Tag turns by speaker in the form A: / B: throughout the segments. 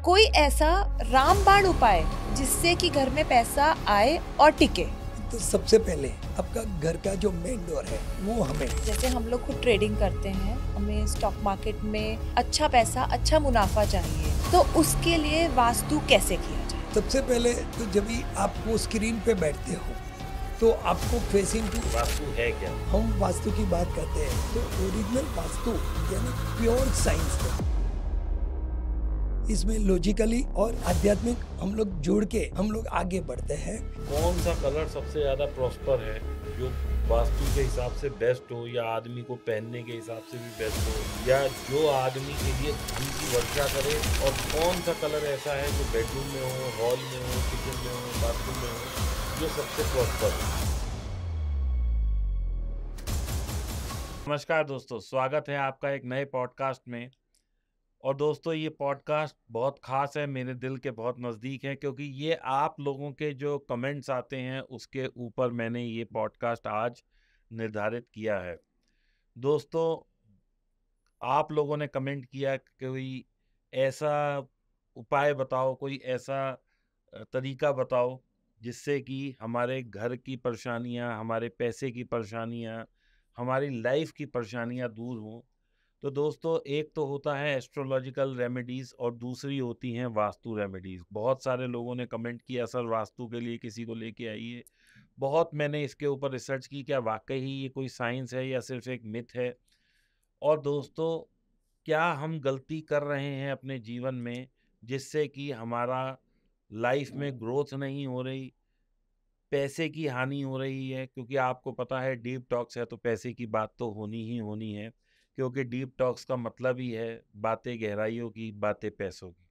A: कोई ऐसा रामबाण उपाय जिससे कि घर में पैसा आए और टिके।
B: तो सबसे पहले आपका घर का जो मेन डोर है वो हमें,
A: जैसे हम लोग खुद ट्रेडिंग करते हैं, हमें स्टॉक मार्केट में अच्छा पैसा, अच्छा मुनाफा चाहिए, तो उसके लिए वास्तु कैसे किया जाए?
B: सबसे पहले तो जब भी आप वो स्क्रीन पे बैठते हो तो आपको फेसिंग टू
C: वास्तु है क्या?
B: हम वास्तु की बात करते हैं तो ओरिजिनल वास्तु यानी प्योर साइंस है। इसमें लॉजिकली और आध्यात्मिक हम लोग जोड़ के हम लोग आगे बढ़ते हैं।
C: कौन सा कलर सबसे ज्यादा प्रॉस्पर है, जो वास्तु के हिसाब से बेस्ट हो, या आदमी को पहनने के हिसाब से भी बेस्ट हो, या जो आदमी के लिए धन की वर्षा करे? और कौन सा कलर ऐसा है जो बेडरूम में हो, हॉल में हो, किचन में हो, बाथरूम में हो, जो सबसे प्रॉस्पर है? नमस्कार दोस्तों, स्वागत है आपका एक नए पॉडकास्ट में। और दोस्तों, ये पॉडकास्ट बहुत ख़ास है, मेरे दिल के बहुत नज़दीक है, क्योंकि ये आप लोगों के जो कमेंट्स आते हैं उसके ऊपर मैंने ये पॉडकास्ट आज निर्धारित किया है। दोस्तों, आप लोगों ने कमेंट किया कि कोई ऐसा उपाय बताओ, कोई ऐसा तरीका बताओ जिससे कि हमारे घर की परेशानियां, हमारे पैसे की परेशानियां, हमारी लाइफ की परेशानियां दूर हों। तो दोस्तों, एक तो होता है एस्ट्रोलॉजिकल रेमेडीज़ और दूसरी होती हैं वास्तु रेमेडीज़। बहुत सारे लोगों ने कमेंट किया, सर वास्तु के लिए किसी को लेके आइए। बहुत मैंने इसके ऊपर रिसर्च की, क्या वाकई ही ये कोई साइंस है या सिर्फ एक मिथ है? और दोस्तों, क्या हम गलती कर रहे हैं अपने जीवन में जिससे कि हमारा लाइफ में ग्रोथ नहीं हो रही, पैसे की हानि हो रही है? क्योंकि आपको पता है डीप टॉक्स है तो पैसे की बात तो होनी ही होनी है, क्योंकि डीप टॉक्स का मतलब ही है बातें गहराइयों की, बातें पैसों की।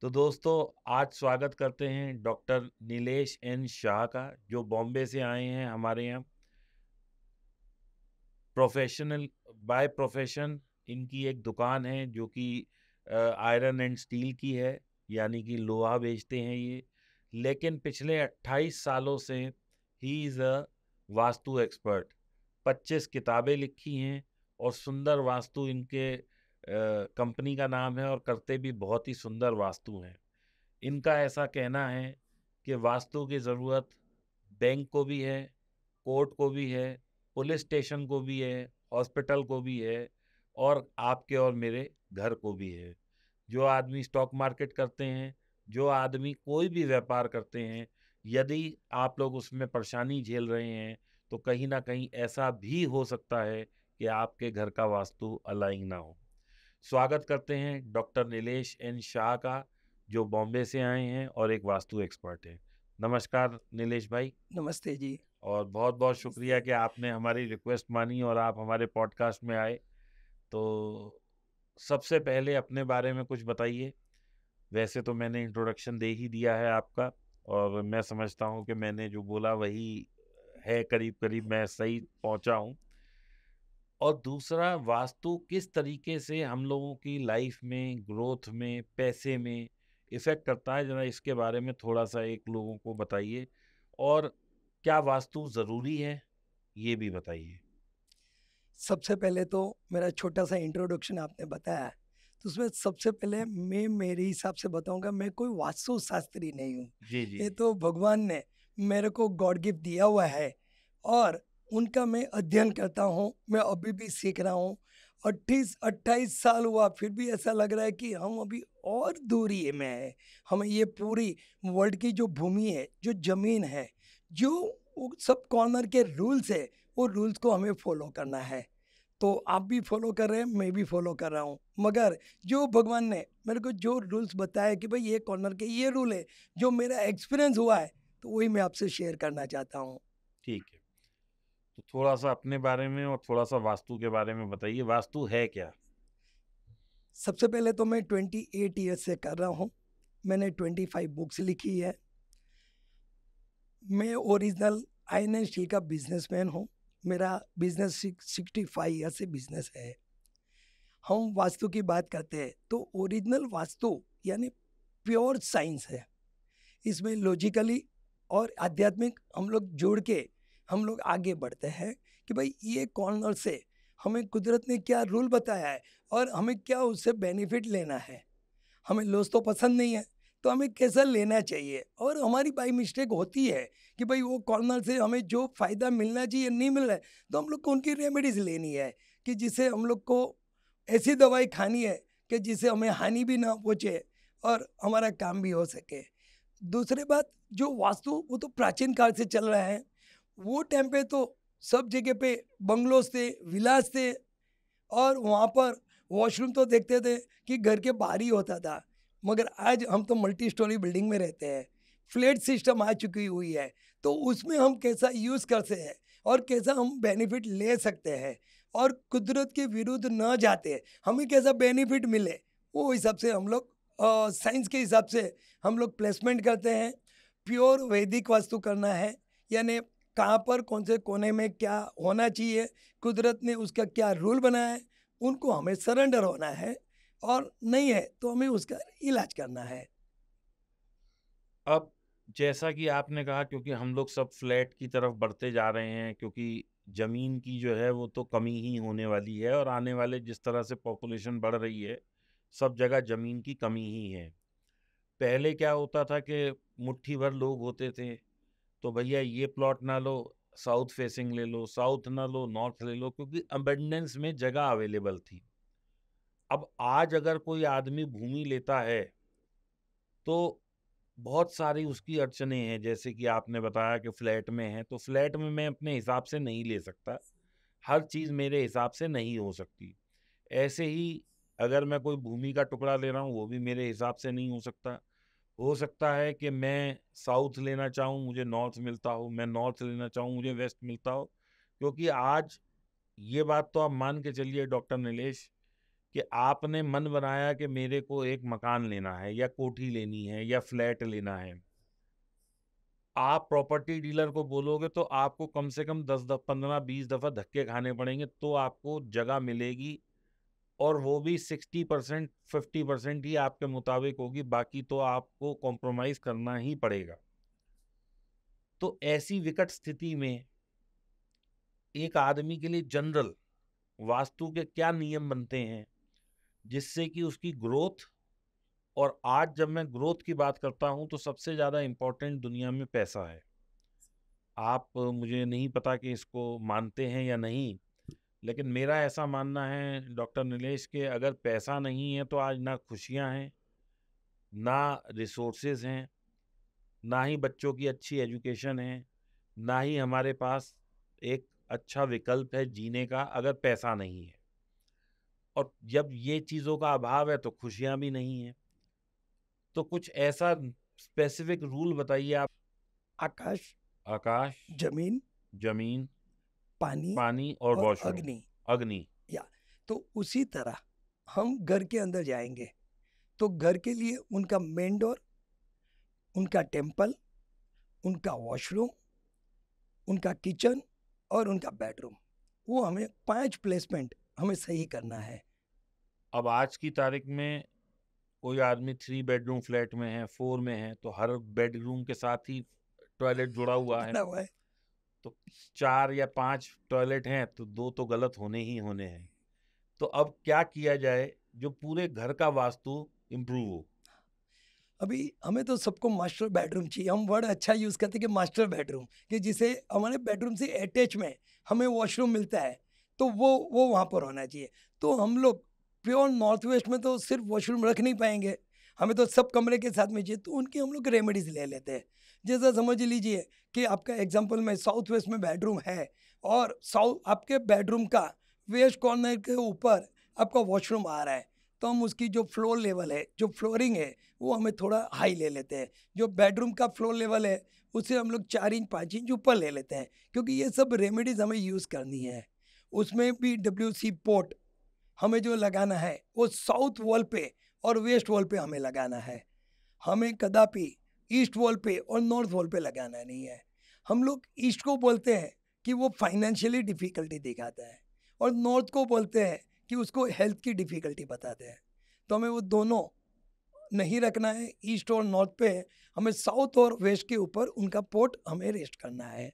C: तो दोस्तों, आज स्वागत करते हैं डॉक्टर नीलेश एन शाह का, जो बॉम्बे से आए हैं हमारे यहाँ। प्रोफेशनल बाय प्रोफेशन इनकी एक दुकान है जो कि आयरन एंड स्टील की है, यानी कि लोहा बेचते हैं ये। लेकिन पिछले 28 सालों से he is a vastu expert. 25 किताबें लिखी हैं और सुंदर वास्तु इनके कंपनी का नाम है, और करते भी बहुत ही सुंदर वास्तु हैं। इनका ऐसा कहना है कि वास्तु की ज़रूरत बैंक को भी है, कोर्ट को भी है, पुलिस स्टेशन को भी है, हॉस्पिटल को भी है, और आपके और मेरे घर को भी है। जो आदमी स्टॉक मार्केट करते हैं, जो आदमी कोई भी व्यापार करते हैं, यदि आप लोग उसमें परेशानी झेल रहे हैं तो कहीं ना कहीं ऐसा भी हो सकता है कि आपके घर का वास्तु अलाइन ना हो। स्वागत करते हैं डॉक्टर नीलेश एन शाह का, जो बॉम्बे से आए हैं और एक वास्तु एक्सपर्ट हैं। नमस्कार नीलेश भाई,
B: नमस्ते जी।
C: और बहुत बहुत शुक्रिया कि आपने हमारी रिक्वेस्ट मानी और आप हमारे पॉडकास्ट में आए। तो सबसे पहले अपने बारे में कुछ बताइए। वैसे तो मैंने इंट्रोडक्शन दे ही दिया है आपका, और मैं समझता हूँ कि मैंने जो बोला वही है, करीब करीब मैं सही पहुँचा हूँ। और दूसरा, वास्तु किस तरीके से हम लोगों की लाइफ में, ग्रोथ में, पैसे में इफ़ेक्ट करता है, ज़रा इसके बारे में थोड़ा सा एक लोगों को बताइए। और क्या वास्तु ज़रूरी है, ये भी बताइए।
B: सबसे पहले तो मेरा छोटा सा इंट्रोडक्शन आपने बताया है, तो उसमें सबसे पहले मैं मेरे हिसाब से बताऊंगा, मैं कोई वास्तु शास्त्री नहीं हूँ।
C: जी जी
B: ये
C: जी।
B: तो भगवान ने मेरे को गॉड गिफ्ट दिया हुआ है और उनका मैं अध्ययन करता हूँ। मैं अभी भी सीख रहा हूँ। 28 साल हुआ, फिर भी ऐसा लग रहा है कि हम अभी और दूरी में है। हमें ये पूरी वर्ल्ड की जो भूमि है, जो जमीन है, जो वो सब कॉर्नर के रूल्स है, वो रूल्स को हमें फॉलो करना है। तो आप भी फॉलो कर रहे हैं, मैं भी फॉलो कर रहा हूँ, मगर जो भगवान ने मेरे को जो रूल्स बताया कि भाई ये कॉर्नर के ये रूल है, जो मेरा एक्सपीरियंस हुआ है, तो वही मैं आपसे शेयर करना चाहता हूँ।
C: ठीक है, तो थोड़ा सा अपने बारे में और थोड़ा सा वास्तु के बारे में बताइए। वास्तु है क्या?
B: सबसे पहले तो मैं 28 ईयर्स से कर रहा हूँ। मैंने 25 बुक्स लिखी है। मैं ओरिजिनल आयरन एंड स्टील का बिजनेसमैन हूँ। मेरा बिजनेस 65 ईयर से बिजनेस है। हम वास्तु की बात करते हैं तो ओरिजिनल वास्तु यानी प्योर साइंस है। इसमें लॉजिकली और आध्यात्मिक हम लोग जोड़ के हम लोग आगे बढ़ते हैं कि भाई ये कॉर्नर से हमें कुदरत ने क्या रूल बताया है और हमें क्या उससे बेनिफिट लेना है। हमें लॉस तो पसंद नहीं है, तो हमें कैसा लेना चाहिए। और हमारी बाई मिस्टेक होती है कि भाई वो कॉर्नर से हमें जो फ़ायदा मिलना चाहिए नहीं मिल रहा है, तो हम लोग को उनकी रेमेडीज़ लेनी है कि जिससे हम लोग को ऐसी दवाई खानी है कि जिससे हमें हानि भी ना पहुँचे और हमारा काम भी हो सके। दूसरी बात, जो वास्तु वो तो प्राचीन काल से चल रहा है। वो टाइम पे तो सब जगह पे बंगलोज थे, विलास थे, और वहाँ पर वॉशरूम तो देखते थे कि घर के बाहर ही होता था। मगर आज हम तो मल्टी स्टोरी बिल्डिंग में रहते हैं, फ्लैट सिस्टम आ चुकी हुई है, तो उसमें हम कैसा यूज़ करते हैं और कैसा हम बेनिफिट ले सकते हैं और कुदरत के विरुद्ध न जाते हमें कैसा बेनिफिट मिले, वो हिसाब से हम लोग साइंस के हिसाब से हम लोग प्लेसमेंट करते हैं। प्योर वैदिक वास्तु करना है, यानी कहाँ पर कौन से कोने में क्या होना चाहिए, कुदरत ने उसका क्या रूल बनाया है, उनको हमें सरेंडर होना है, और नहीं है तो हमें उसका इलाज करना है।
C: अब जैसा कि आपने कहा, क्योंकि हम लोग सब फ्लैट की तरफ बढ़ते जा रहे हैं, क्योंकि ज़मीन की जो है वो तो कमी ही होने वाली है, और आने वाले जिस तरह से पॉपुलेशन बढ़ रही है, सब जगह ज़मीन की कमी ही है। पहले क्या होता था कि मुट्ठी भर लोग होते थे, तो भैया ये प्लॉट ना लो, साउथ फेसिंग ले लो, साउथ ना लो नॉर्थ ले लो, क्योंकि अबंडेंस में जगह अवेलेबल थी। अब आज अगर कोई आदमी भूमि लेता है तो बहुत सारी उसकी अड़चनें हैं, जैसे कि आपने बताया कि फ्लैट में है, तो फ्लैट में मैं अपने हिसाब से नहीं ले सकता, हर चीज़ मेरे हिसाब से नहीं हो सकती। ऐसे ही अगर मैं कोई भूमि का टुकड़ा ले रहा हूँ, वो भी मेरे हिसाब से नहीं हो सकता है कि मैं साउथ लेना चाहूँ, मुझे नॉर्थ मिलता हो, मैं नॉर्थ लेना चाहूँ, मुझे वेस्ट मिलता हो। क्योंकि आज ये बात तो आप मान के चलिए डॉक्टर नीलेश, कि आपने मन बनाया कि मेरे को एक मकान लेना है या कोठी लेनी है या फ्लैट लेना है, आप प्रॉपर्टी डीलर को बोलोगे तो आपको कम से कम 10 15 20 दफा धक्के खाने पड़ेंगे, तो आपको जगह मिलेगी, और वो भी 60% 50% ही आपके मुताबिक होगी, बाकी तो आपको कॉम्प्रोमाइज करना ही पड़ेगा। तो ऐसी विकट स्थिति में एक आदमी के लिए जनरल वास्तु के क्या नियम बनते हैं जिससे कि उसकी ग्रोथ, और आज जब मैं ग्रोथ की बात करता हूं तो सबसे ज्यादा इम्पोर्टेंट दुनिया में पैसा है। आप मुझे नहीं पता कि इसको मानते हैं या नहीं, लेकिन मेरा ऐसा मानना है डॉक्टर नीलेश के, अगर पैसा नहीं है तो आज ना खुशियां हैं, ना रिसोर्सेज हैं, ना ही बच्चों की अच्छी एजुकेशन है, ना ही हमारे पास एक अच्छा विकल्प है जीने का, अगर पैसा नहीं है। और जब ये चीज़ों का अभाव है तो खुशियां भी नहीं है। तो कुछ ऐसा स्पेसिफिक रूल बताइए आप।
B: आकाश,
C: आकाश,
B: जमीन,
C: जमीन,
B: पानी
C: पानी और
B: और
C: वॉशरूम,
B: अग्नि।
C: अग्नि।
B: या तो उसी तरह हम घर के अंदर जाएंगे, तो घर के लिए उनका मेन डोर, उनका टेम्पल, उनका वॉशरूम, उनका किचन और उनका बेडरूम, वो हमें 5 प्लेसमेंट हमें सही करना है।
C: अब आज की तारीख में कोई आदमी 3 बेडरूम फ्लैट में है, 4 में है, तो हर बेडरूम के साथ ही टॉयलेट जुड़ा हुआ है।
B: बना हुआ है।
C: तो 4 या 5 टॉयलेट हैं तो 2 तो गलत होने ही होने हैं। तो अब क्या किया जाए जो पूरे घर का वास्तु इम्प्रूव हो?
B: अभी हमें तो सबको मास्टर बेडरूम चाहिए, हम वर्ड अच्छा यूज़ करते हैं कि मास्टर बेडरूम, कि जिसे हमारे बेडरूम से अटैच में हमें वॉशरूम मिलता है, तो वो वहाँ पर होना चाहिए। तो हम लोग प्योर नॉर्थ वेस्ट में तो सिर्फ वॉशरूम रख नहीं पाएंगे, हमें तो सब कमरे के साथ में चाहिए, तो उनकी हम लोग रेमेडीज ले लेते हैं। जैसा समझ लीजिए कि आपका एग्जाम्पल में साउथ वेस्ट में बेडरूम है, और साउथ आपके बेडरूम का वेस्ट कॉर्नर के ऊपर आपका वॉशरूम आ रहा है, तो हम उसकी जो फ्लोर लेवल है, जो फ्लोरिंग है, वो हमें थोड़ा हाई ले लेते हैं। जो बेडरूम का फ्लोर लेवल है उसे हम लोग 4 इंच 5 इंच ऊपर ले लेते हैं, क्योंकि ये सब रेमेडीज हमें यूज़ करनी है। उसमें भी WC पोर्ट हमें जो लगाना है वो साउथ वॉल पे और वेस्ट वॉल पे हमें लगाना है, हमें कदापि ईस्ट वॉल पे और नॉर्थ वॉल पे लगाना नहीं है। हम लोग ईस्ट को बोलते हैं कि वो फाइनेंशियली डिफ़िकल्टी दिखाता है, और नॉर्थ को बोलते हैं कि उसको हेल्थ की डिफ़िकल्टी बताते हैं। तो हमें वो दोनों नहीं रखना है, ईस्ट और नॉर्थ पे हमें साउथ और वेस्ट के ऊपर उनका पोर्ट हमें रेस्ट करना है।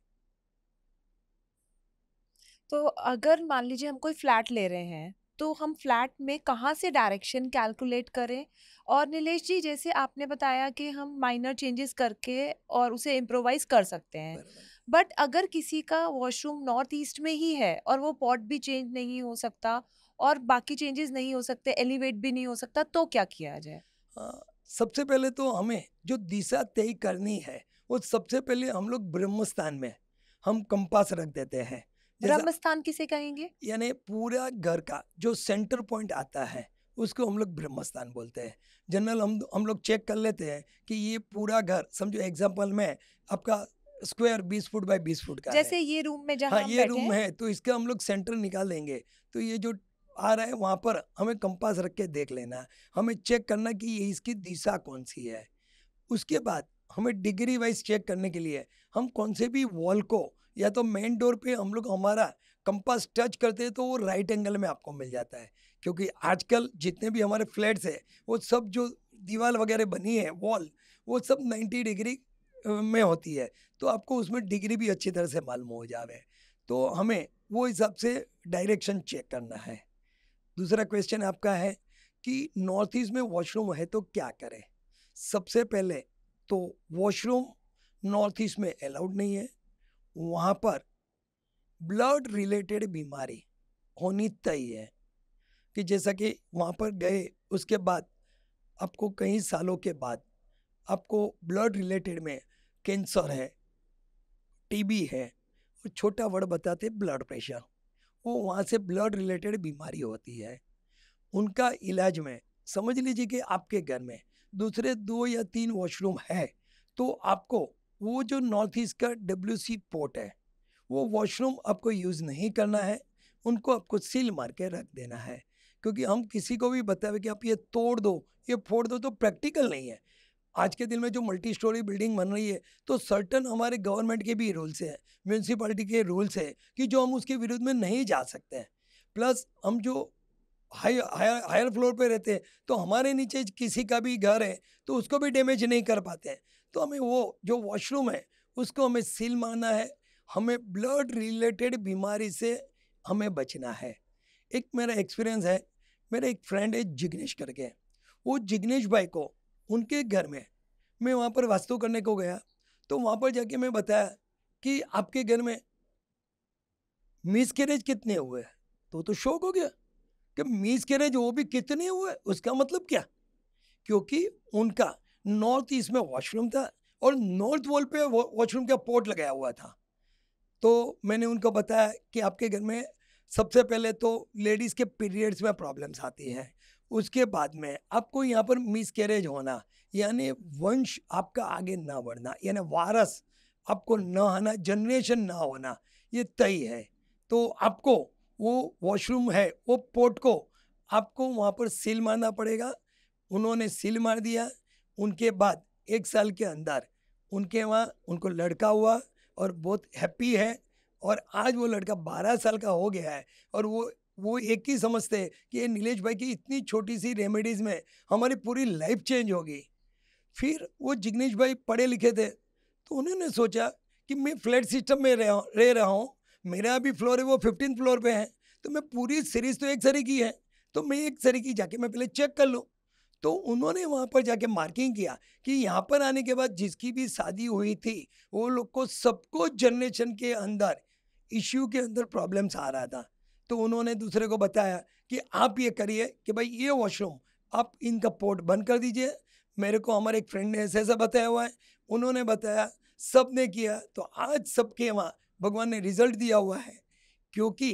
A: तो अगर मान लीजिए हम कोई फ्लैट ले रहे हैं तो हम फ्लैट में कहाँ से डायरेक्शन कैलकुलेट करें? और नीलेश जी, जैसे आपने बताया कि हम माइनर चेंजेस करके और उसे इम्प्रोवाइज कर सकते हैं,
B: बराबर।
A: बट अगर किसी का वॉशरूम नॉर्थ ईस्ट में ही है और वो पॉट भी चेंज नहीं हो सकता और बाकी चेंजेस नहीं हो सकते, एलिवेट भी नहीं हो सकता, तो क्या किया जाए?
B: सबसे पहले तो हमें जो दिशा तय करनी है, वो सबसे पहले हम लोग ब्रह्म स्थान में हम कंपास रख देते हैं। जैसा
A: ब्रह्म स्थान किसे कहेंगे?
B: यानी पूरा घर का जो सेंटर पॉइंट आता है, उसको हम लोग ब्रह्म स्थान बोलते हैं। जनरल हम लोग चेक कर लेते हैं कि ये पूरा घर, समझो एग्जांपल में आपका स्क्वायर 20 फुट बाय 20 फुट का है।
A: जैसे ये रूम में
B: हाँ,
A: जहाँ हम
B: ये
A: बैठे
B: रूम
A: हैं।
B: है तो इसका हम लोग सेंटर निकाल लेंगे। तो ये जो आ रहा है वहाँ पर हमें कंपास रख के देख लेना है। हमें चेक करना कि ये इसकी दिशा कौन सी है। उसके बाद हमें डिग्री वाइज चेक करने के लिए हम कौन से भी वॉल को, या तो मेन डोर पे हम लोग हमारा कंपास टच करते हैं तो वो राइट एंगल में आपको मिल जाता है। क्योंकि आजकल जितने भी हमारे फ्लैट्स है, वो सब जो दीवार वगैरह बनी है वॉल, वो सब 90 डिग्री में होती है। तो आपको उसमें डिग्री भी अच्छी तरह से मालूम हो जावे। तो हमें वो हिसाब से डायरेक्शन चेक करना है। दूसरा क्वेश्चन आपका है कि नॉर्थ ईस्ट में वॉशरूम है तो क्या करें। सबसे पहले तो वॉशरूम नॉर्थ ईस्ट में अलाउड नहीं है। वहाँ पर ब्लड रिलेटेड बीमारी होनी तय है कि जैसा कि वहाँ पर गए उसके बाद आपको कई सालों के बाद आपको ब्लड रिलेटेड में कैंसर है, टीबी है, और छोटा वर्ड बताते ब्लड प्रेशर, वो वहाँ से ब्लड रिलेटेड बीमारी होती है। उनका इलाज में समझ लीजिए कि आपके घर में दूसरे 2 या 3 वॉशरूम है तो आपको वो जो नॉर्थ ईस्ट का WC पोर्ट है, वो वॉशरूम आपको यूज़ नहीं करना है। उनको आपको सील मार के रख देना है। क्योंकि हम किसी को भी बतावे कि आप ये तोड़ दो, ये फोड़ दो, तो प्रैक्टिकल नहीं है। आज के दिन में जो मल्टी स्टोरी बिल्डिंग बन रही है, तो सर्टन हमारे गवर्नमेंट के भी रूल्स हैं, म्यूनसिपालिटी के रूल्स हैं कि जो हम उसके विरुद्ध में नहीं जा सकते हैं। प्लस हम जो हायर फ्लोर पे रहते हैं, तो हमारे नीचे किसी का भी घर है तो उसको भी डैमेज नहीं कर पाते हैं। तो हमें वो जो वॉशरूम है उसको हमें सील मारना है। हमें ब्लड रिलेटेड बीमारी से हमें बचना है। एक मेरा एक्सपीरियंस है, मेरा एक फ्रेंड है जिग्नेश करके, वो जिग्नेश भाई को उनके घर में मैं वहाँ पर वास्तु करने को गया, तो वहाँ पर जाके मैं बताया कि आपके घर में मिसकैरेज कितने हुए, तो शौक हो गया कि मिसकैरेज वो भी कितने हुए, उसका मतलब क्या। क्योंकि उनका नॉर्थ ईस्ट में वॉशरूम था और नॉर्थ वॉल पे वॉशरूम का पोर्ट लगाया हुआ था। तो मैंने उनको बताया कि आपके घर में सबसे पहले तो लेडीज़ के पीरियड्स में प्रॉब्लम्स आती हैं, उसके बाद में आपको यहाँ पर मिसकैरेज होना, यानी वंश आपका आगे ना बढ़ना, यानी वारस आपको ना आना, जनरेशन ना होना, ये तय है। तो आपको वो वॉशरूम है, वो पोर्ट को आपको वहाँ पर सील मारना पड़ेगा। उन्होंने सील मार दिया। उनके बाद 1 साल के अंदर उनके वहाँ उनको लड़का हुआ और बहुत हैप्पी है। और आज वो लड़का 12 साल का हो गया है और वो एक ही समझते हैं कि ये नीलेश भाई की इतनी छोटी सी रेमेडीज़ में हमारी पूरी लाइफ चेंज होगी। फिर वो जिग्नेश भाई पढ़े लिखे थे, तो उन्होंने सोचा कि मैं फ्लैट सिस्टम में रह रहा हूँ, मेरा भी फ्लोर है वो 15th फ्लोर पे है, तो मैं पूरी सीरीज़ तो एक सरी की है, तो मैं एक सरी की जाके मैं पहले चेक कर लूँ। तो उन्होंने वहाँ पर जाके मार्किंग किया कि यहाँ पर आने के बाद जिसकी भी शादी हुई थी वो लोग को सबको जनरेशन के अंदर इश्यू के अंदर प्रॉब्लम्स आ रहा था। तो उन्होंने दूसरे को बताया कि आप ये करिए कि भाई ये वॉशरूम आप इनका पोर्ट बंद कर दीजिए। मेरे को हमारे एक फ्रेंड ने ऐसा बताया हुआ है, उन्होंने बताया, सब ने किया, तो आज सबके वहाँ भगवान ने रिजल्ट दिया हुआ है। क्योंकि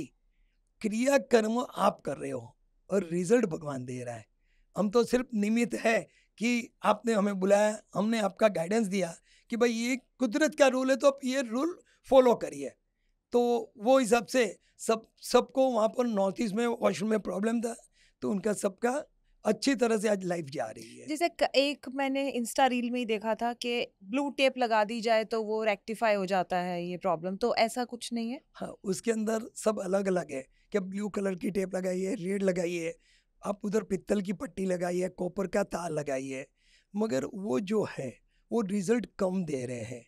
B: क्रिया कर्म आप कर रहे हो और रिजल्ट भगवान दे रहा है। हम तो सिर्फ निमित्त है कि आपने हमें बुलाया, हमने आपका गाइडेंस दिया कि भाई ये कुदरत का रूल है तो आप ये रूल फॉलो करिए। तो वो हिसाब से सबको वहाँ पर नॉर्थ ईस्ट में वॉशरूम में प्रॉब्लम था, तो उनका सबका अच्छी तरह से आज लाइफ जा रही है।
A: जैसे एक मैंने इंस्टा रील में ही देखा था कि ब्लू टेप लगा दी जाए तो वो रेक्टिफाई हो जाता है ये प्रॉब्लम, तो ऐसा कुछ नहीं है?
B: हाँ, उसके अंदर सब अलग अलग है कि ब्लू कलर की टेप लगाइए, रेड लगाइए, आप उधर पित्तल की पट्टी लगाइए, कॉपर का तार लगाइए, मगर वो जो है वो रिजल्ट कम दे रहे हैं।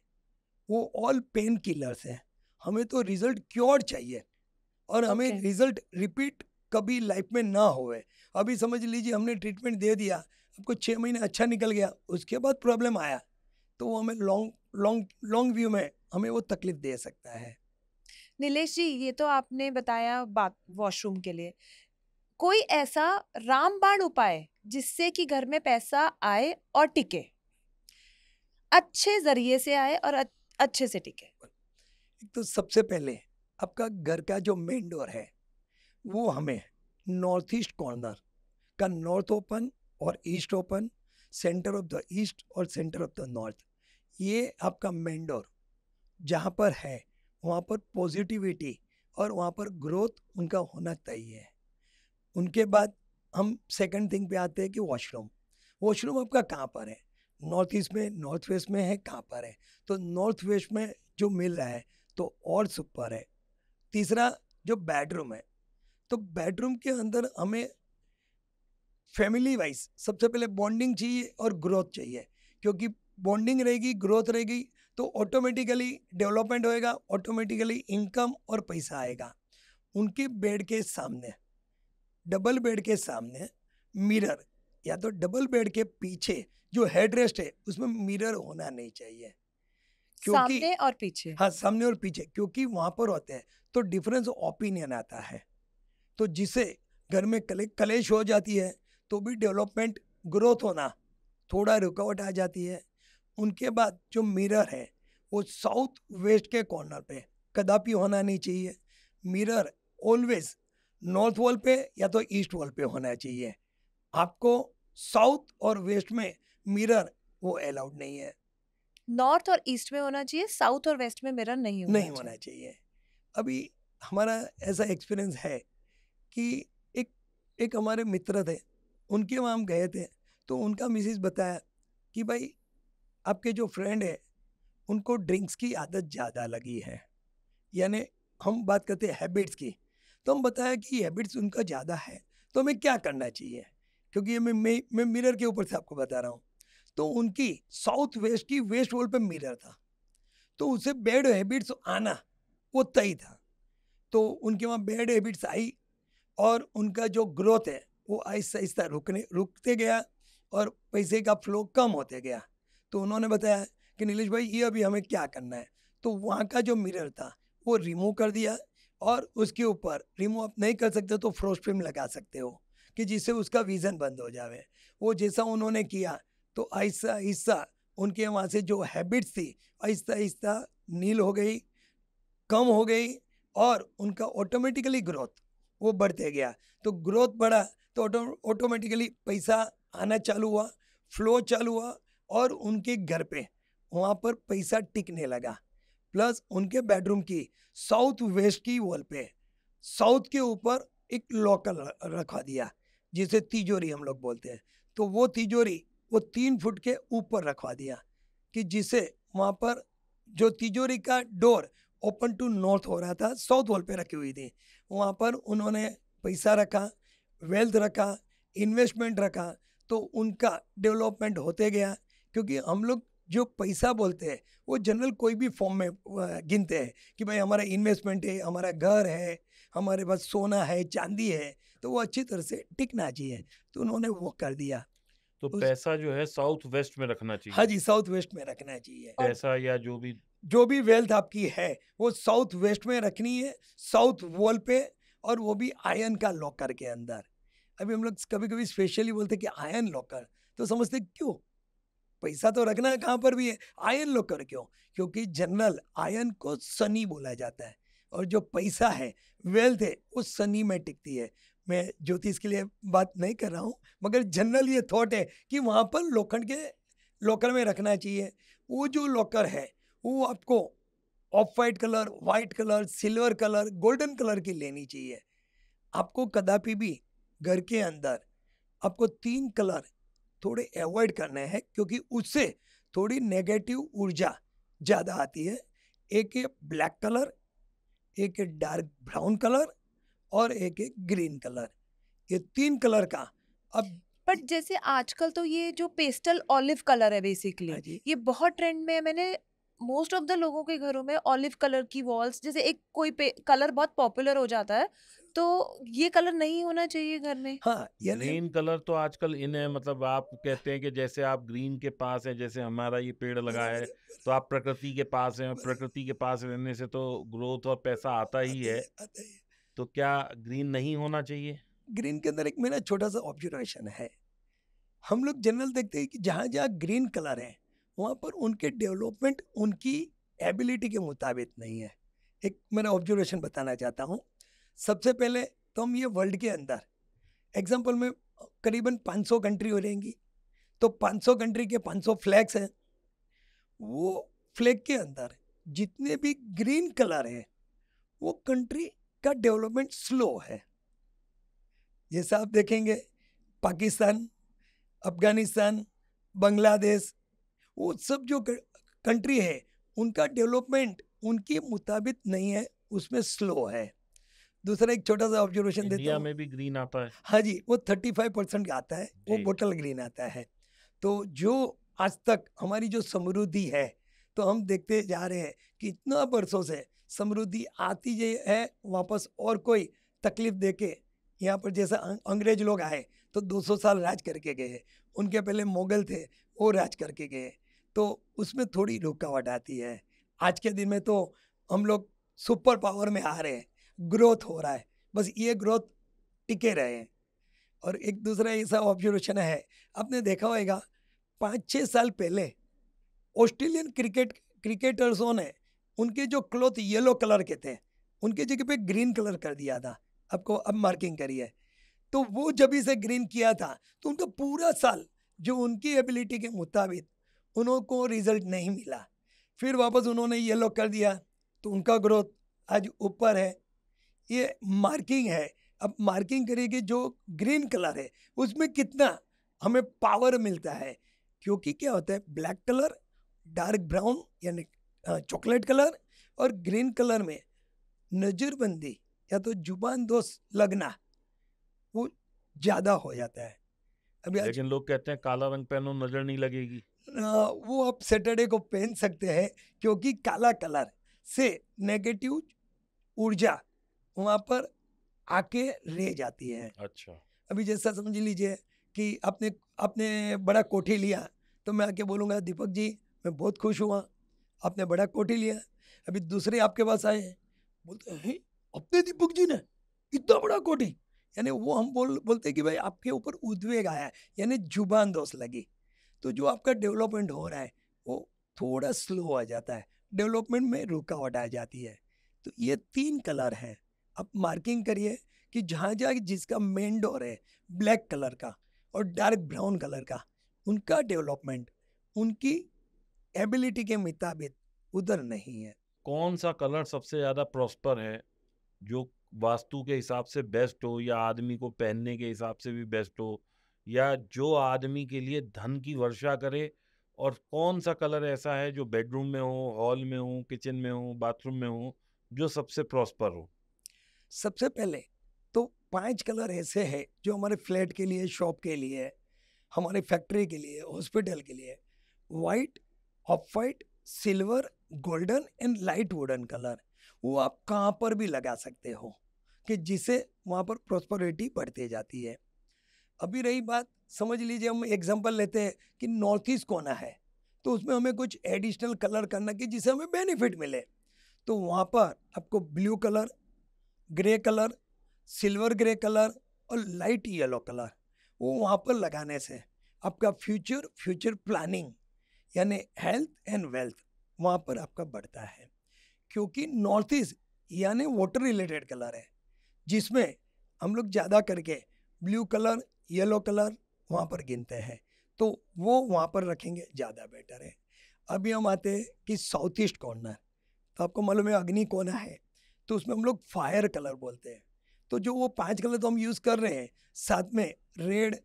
B: वो ऑल पेन किलर्स हैं। हमें तो रिजल्ट क्योर चाहिए और हमें
A: ओके।
B: रिजल्ट रिपीट कभी लाइफ में ना होवे। अभी समझ लीजिए हमने ट्रीटमेंट दे दिया, आपको 6 महीने अच्छा निकल गया, उसके बाद प्रॉब्लम आया, तो वो हमें लॉन्ग लॉन्ग लॉन्ग व्यू में हमें वो तकलीफ दे सकता है।
A: नीलेश जी, ये तो आपने बताया बात वॉशरूम के लिए। कोई ऐसा रामबाण उपाय जिससे कि घर में पैसा आए और टिके, अच्छे जरिए से आए और अच्छे से टिके?
B: एक तो सबसे पहले आपका घर का जो मेन डोर है वो हमें नॉर्थ ईस्ट कॉर्नर का नॉर्थ ओपन और east open, centre of the east और सेंटर ऑफ द नॉर्थ, ये आपका मेन डोर जहाँ पर है वहाँ पर पॉजिटिविटी और वहाँ पर ग्रोथ उनका होना चाहिए है। उनके बाद हम सेकंड थिंग पे आते हैं कि वॉशरूम। वॉशरूम आपका कहाँ पर है? नॉर्थ ईस्ट में, नॉर्थ वेस्ट में है, कहाँ पर है? तो नॉर्थ वेस्ट में जो मिल रहा है तो और सुपर है। तीसरा जो बेडरूम है, तो बेडरूम के अंदर हमें फैमिली वाइज सबसे पहले बॉन्डिंग चाहिए और ग्रोथ चाहिए, क्योंकि बॉन्डिंग रहेगी, ग्रोथ रहेगी तो ऑटोमेटिकली डेवलपमेंट होएगा, ऑटोमेटिकली इनकम और पैसा आएगा। उनके बेड के सामने, डबल बेड के सामने मिरर, या तो डबल बेड के पीछे जो हेड रेस्ट है उसमें मिरर होना नहीं चाहिए, क्योंकि
A: सामने और पीछे?
B: हाँ, सामने और पीछे, क्योंकि वहां पर होते हैं तो डिफरेंस ओपिनियन आता है, तो जिससे घर में कलेश हो जाती है, तो भी डेवलपमेंट ग्रोथ होना थोड़ा रुकावट आ जाती है। उनके बाद जो मिरर है वो साउथ वेस्ट के कॉर्नर पे कदापि होना नहीं चाहिए। मिरर ऑलवेज नॉर्थ वॉल पे या तो ईस्ट वॉल पे होना चाहिए। आपको साउथ और वेस्ट में मिरर वो अलाउड नहीं है,
A: नॉर्थ और ईस्ट में होना चाहिए, साउथ और वेस्ट में मिरर नहीं होना
B: नहीं होना
A: चाहिए।
B: चाहिए। अभी हमारा ऐसा एक्सपीरियंस है कि एक एक हमारे मित्र थे, उनके वहाँ हम गए थे, तो उनका मिसेस बताया कि भाई आपके जो फ्रेंड है उनको ड्रिंक्स की आदत ज़्यादा लगी है, यानी हम बात करते हैं हैबिट्स की, तो हम बताया कि हैबिट्स उनका ज़्यादा है तो हमें क्या करना चाहिए, क्योंकि ये मैं मिरर के ऊपर से आपको बता रहा हूँ। तो उनकी साउथ वेस्ट की वेस्ट वॉल पे मिरर था, तो उसे बैड हैबिट्स आना वो तय था, तो उनके वहाँ बैड हैबिट्स आई और उनका जो ग्रोथ है वो आहिस्ता आहिस्ता रुकते गया और पैसे का फ्लो कम होते गया। तो उन्होंने बताया कि नीलेश भाई ये अभी हमें क्या करना है, तो वहाँ का जो मिरर था वो रिमूव कर दिया, और उसके ऊपर रिमूव आप नहीं कर सकते तो फ्रोस्ट फिल्म लगा सकते हो कि जिससे उसका विजन बंद हो जावे। वो जैसा उन्होंने किया तो आहिस्ता आहिस्ता उनके वहाँ से जो हैबिट्स थी आहिस्ता आहिस्ता नील हो गई, कम हो गई, और उनका ऑटोमेटिकली ग्रोथ वो बढ़ते गया। तो ग्रोथ बढ़ा तो ऑटोमेटिकली पैसा आना चालू हुआ, फ्लो चालू हुआ, और उनके घर पे वहाँ पर पैसा टिकने लगा। प्लस उनके बेडरूम की साउथ वेस्ट की वॉल पे साउथ के ऊपर एक लॉकर रखवा दिया, जिसे तिजोरी हम लोग बोलते हैं। तो वो तिजोरी वो 3 फुट के ऊपर रखवा दिया कि जिसे वहाँ पर जो तिजोरी का डोर ओपन टू नॉर्थ हो रहा था, साउथ वॉल पे रखी हुई थी, वहाँ पर उन्होंने पैसा रखा, वेल्थ रखा, इन्वेस्टमेंट रखा, तो उनका डेवलपमेंट होते गया। क्योंकि हम लोग जो पैसा बोलते हैं वो जनरल कोई भी फॉर्म में गिनते हैं कि भाई हमारा इन्वेस्टमेंट है, हमारा घर है, हमारे पास सोना है, चांदी है, तो वो अच्छी तरह से टिकना चाहिए, तो उन्होंने वो कर दिया।
C: तो
B: उस
C: पैसा जो है साउथ वेस्ट में रखना
B: हाँ
C: चाहिए,
B: जी, साउथ वेस्ट में रखना चाहिए, और
C: पैसा या
B: जो भी वेल्थ आपकी है वो साउथ वेस्ट में रखनी है, साउथ वॉल पे, और वो भी आयरन का लॉकर के अंदर। अभी हम लोग कभी कभी स्पेशली बोलते हैं कि आयरन लॉकर, तो समझते क्यों, पैसा तो रखना है कहाँ पर भी है, आयरन लॉकर क्यों? क्योंकि जनरल आयरन को सनी बोला जाता है, और जो पैसा है, वेल्थ है, वो सनी में टिकती है। मैं ज्योतिष के लिए बात नहीं कर रहा हूँ, मगर जनरल ये थॉट है कि वहाँ पर लोखंड के लॉकर में रखना चाहिए। वो जो लॉकर है वो आपको of white colour, white colour, silver colour, golden colour की लेनी चाहिए। आपको कदापि भी घर के अंदर आपको 3 कलर थोड़े अवॉइड करने हैं, क्योंकि उससे थोड़ी नेगेटिव ऊर्जा ज़्यादा आती है। एक है ब्लैक कलर, एक है डार्क ब्राउन कलर, और एक है ग्रीन कलर। ये 3 कलर का अब
A: बट जैसे आजकल तो ये जो पेस्टल ऑलिव कलर है बेसिकली,
B: हाँ जी,
A: ये बहुत ट्रेंड में है। मैंने मोस्ट ऑफ द लोगों के घरों में ऑलिव कलर की वॉल्स, जैसे एक कोई कलर बहुत पॉपुलर हो जाता है तो ये कलर नहीं होना चाहिए घर में।
B: हाँ, यानी
C: ग्रीन कलर तो आजकल इन है, मतलब आप कहते हैं कि जैसे आप ग्रीन के पास हैं, जैसे हमारा ये पेड़ लगा है,
B: बराबर
C: तो आप प्रकृति के पास हैं, और प्रकृति के पास रहने से तो ग्रोथ और पैसा आता ही है।
B: आता है।
C: तो क्या ग्रीन नहीं होना चाहिए?
B: ग्रीन के अंदर एक मेरा छोटा सा ऑब्जर्वेशन है। हम लोग जनरल देखते हैं कि जहाँ जहाँ ग्रीन कलर है वहाँ पर उनके डेवलपमेंट उनकी एबिलिटी के मुताबिक नहीं है। एक मेरा ऑब्जर्वेशन बताना चाहता हूँ। सबसे पहले तो हम ये वर्ल्ड के अंदर एग्जांपल में करीबन 500 कंट्री हो रहेंगी, तो 500 कंट्री के 500 फ्लैग्स हैं। वो फ्लैग के अंदर जितने भी ग्रीन कलर है वो कंट्री का डेवलपमेंट स्लो है। जैसा आप देखेंगे पाकिस्तान, अफगानिस्तान, बांग्लादेश, वो सब जो कंट्री है उनका डेवलपमेंट उनके मुताबिक नहीं है, उसमें स्लो है। दूसरा एक छोटा सा ऑब्जर्वेशन देता
C: इंडिया
B: हूँ।
C: में भी ग्रीन आता है?
B: हाँ जी, वो 35% आता है, वो
C: जी।
B: बोतल ग्रीन आता है। तो जो आज तक हमारी जो समृद्धि है, तो हम देखते जा रहे हैं कि इतना वर्षों से समृद्धि आती जे है वापस, और कोई तकलीफ देके यहाँ पर जैसा अंग्रेज लोग आए तो 200 साल राज करके गए, उनके पहले मुगल थे वो राज करके गए, तो उसमें थोड़ी रुकावट आती है। आज के दिन में तो हम लोग सुपर पावर में आ रहे हैं, ग्रोथ हो रहा है, बस ये ग्रोथ टिके रहे। और एक दूसरा ऐसा ऑब्जर्वेशन है, आपने देखा होगा 5-6 साल पहले ऑस्ट्रेलियन क्रिकेटर्सों ने उनके जो क्लॉथ येलो कलर के थे उनके जगह पे ग्रीन कलर कर दिया था। आपको अब मार्किंग करिए, तो वो जब इसे ग्रीन किया था तो उनका पूरा साल जो उनकी एबिलिटी के मुताबिक उनको रिजल्ट नहीं मिला। फिर वापस उन्होंने येलो कर दिया तो उनका ग्रोथ आज ऊपर है। ये मार्किंग है। अब मार्किंग करिए जो ग्रीन कलर है उसमें कितना हमें पावर मिलता है, क्योंकि क्या होता है ब्लैक कलर, डार्क ब्राउन यानी चॉकलेट कलर, और ग्रीन कलर में नज़रबंदी या तो जुबान दोस्त लगना वो ज़्यादा हो जाता है। अभी आज
C: लेकिन लोग कहते हैं काला रंग पहनो नजर नहीं लगेगी।
B: वो आप सैटरडे को पहन सकते हैं, क्योंकि काला कलर से नेगेटिव ऊर्जा वहाँ पर आके रह जाती है।
C: अच्छा।
B: अभी जैसा समझ लीजिए कि आपने आपने बड़ा कोठी लिया, तो मैं आके बोलूँगा दीपक जी मैं बहुत खुश हुआ, आपने बड़ा कोठी लिया। अभी दूसरे आपके पास आए बोलते हैं अपने दीपक जी ने इतना बड़ा कोठी, यानी वो हम बोलते हैं कि भाई आपके ऊपर उद्वेग आया है, यानी जुबान दोस्त लगी। तो जो आपका डेवलपमेंट हो रहा है वो थोड़ा स्लो हो जाता है, डेवलपमेंट में रुकावट आ जाती है। तो ये 3 कलर हैं, आप मार्किंग करिए कि जहाँ जहाँ जिसका मेन डोर है ब्लैक कलर का और डार्क ब्राउन कलर का, उनका डेवलपमेंट उनकी एबिलिटी के मुताबिक उधर नहीं है।
C: कौन सा कलर सबसे ज्यादा प्रॉस्पर है, जो वास्तु के हिसाब से बेस्ट हो, या आदमी को पहनने के हिसाब से भी बेस्ट हो, या जो आदमी के लिए धन की वर्षा करे? और कौन सा कलर ऐसा है जो बेडरूम में हो, हॉल में हो, किचन में हो, बाथरूम में हो, जो सबसे प्रॉस्पर हो?
B: सबसे पहले तो 5 कलर ऐसे हैं जो हमारे फ्लैट के लिए, शॉप के लिए, हमारे फैक्ट्री के लिए, हॉस्पिटल के लिए। White, of white, silver, golden and light wooden colour, वो आप कहाँ पर भी लगा सकते हो कि जिससे वहाँ पर प्रॉस्पेरिटी बढ़ती जाती है। अभी रही बात, समझ लीजिए हम एग्जांपल लेते हैं कि नॉर्थ ईस्ट कोना है, तो उसमें हमें कुछ एडिशनल कलर करना कि जिससे हमें बेनिफिट मिले, तो वहाँ पर आपको blue colour, grey colour, silver grey colour और लाइट येलो कलर वो वहाँ पर लगाने से आपका फ्यूचर प्लानिंग यानी हेल्थ एंड वेल्थ वहाँ पर आपका बढ़ता है। क्योंकि नॉर्थ ईस्ट यानी वाटर रिलेटेड कलर है, जिसमें हम लोग ज़्यादा करके ब्लू कलर, येलो कलर वहाँ पर गिनते हैं, तो वो वहाँ पर रखेंगे ज़्यादा बेटर है। अभी हम आते हैं कि साउथ ईस्ट कॉर्नर, तो आपको मालूम है अग्नि कोना है, तो उसमें हम लोग फायर कलर बोलते हैं। तो जो वो 5 कलर तो हम यूज़ कर रहे हैं, साथ में red,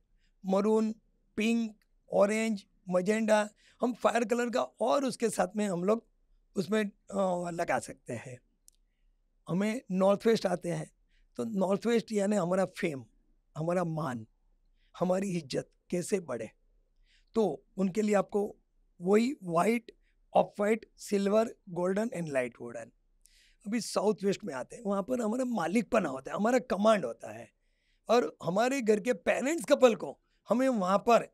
B: maroon, pink, orange, magenta, हम फायर कलर का और उसके साथ में हम लोग उसमें लगा सकते हैं। हमें नॉर्थ वेस्ट आते हैं, तो नॉर्थ वेस्ट यानी हमारा फेम, हमारा मान, हमारी इज्जत कैसे बढ़े, तो उनके लिए आपको वही white, of white, silver, golden and light wooden. अभी साउथ वेस्ट में आते हैं, वहाँ पर हमारा मालिकपना होता है, हमारा कमांड होता है, और हमारे घर के पेरेंट्स कपल को हमें वहाँ पर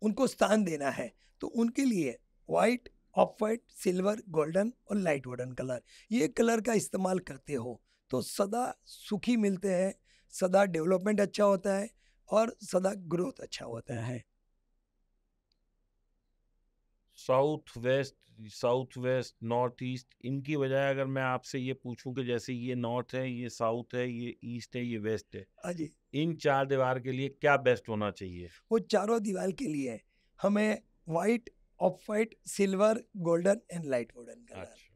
B: उनको स्थान देना है। तो उनके लिए white, of white, silver, golden और लाइट वुडन कलर, ये कलर का इस्तेमाल करते हो तो सदा सुखी मिलते हैं, सदा डेवलपमेंट अच्छा होता है और सदा ग्रोथ अच्छा होता है।
C: साउथ वेस्ट, नॉर्थ ईस्ट, इनकी बजाय अगर मैं आपसे ये पूछूं कि जैसे ये नॉर्थ है, ये साउथ है, ये ईस्ट है, ये वेस्ट है,
B: हाँ जी,
C: इन चार दीवार के लिए क्या बेस्ट होना चाहिए?
B: वो चारों दीवार के लिए हमें white, of white, silver, golden and light wooden colour.
C: अच्छा,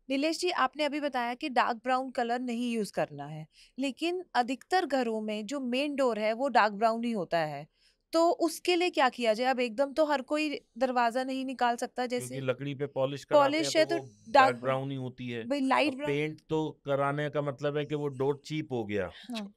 A: नीलेश जी, आपने अभी बताया कि डार्क ब्राउन कलर नहीं यूज करना है, लेकिन अधिकतर घरों में जो मेन डोर है वो डार्क ब्राउन ही होता है, तो उसके लिए क्या किया जाए? अब एकदम तो हर कोई दरवाजा नहीं निकाल सकता,
C: क्योंकि
A: जैसे
C: लकड़ी पे पॉलिश कराते हैं
A: पॉलिश
C: तो
A: है तो
C: वो
A: डार्क
C: डार्क ब्राउन ही होती है।
A: भाई लाइट
C: अब
A: ब्राउन।
C: पेंट तो कराने का मतलब है कि वो डोर चीप हो गया।
A: हाँ,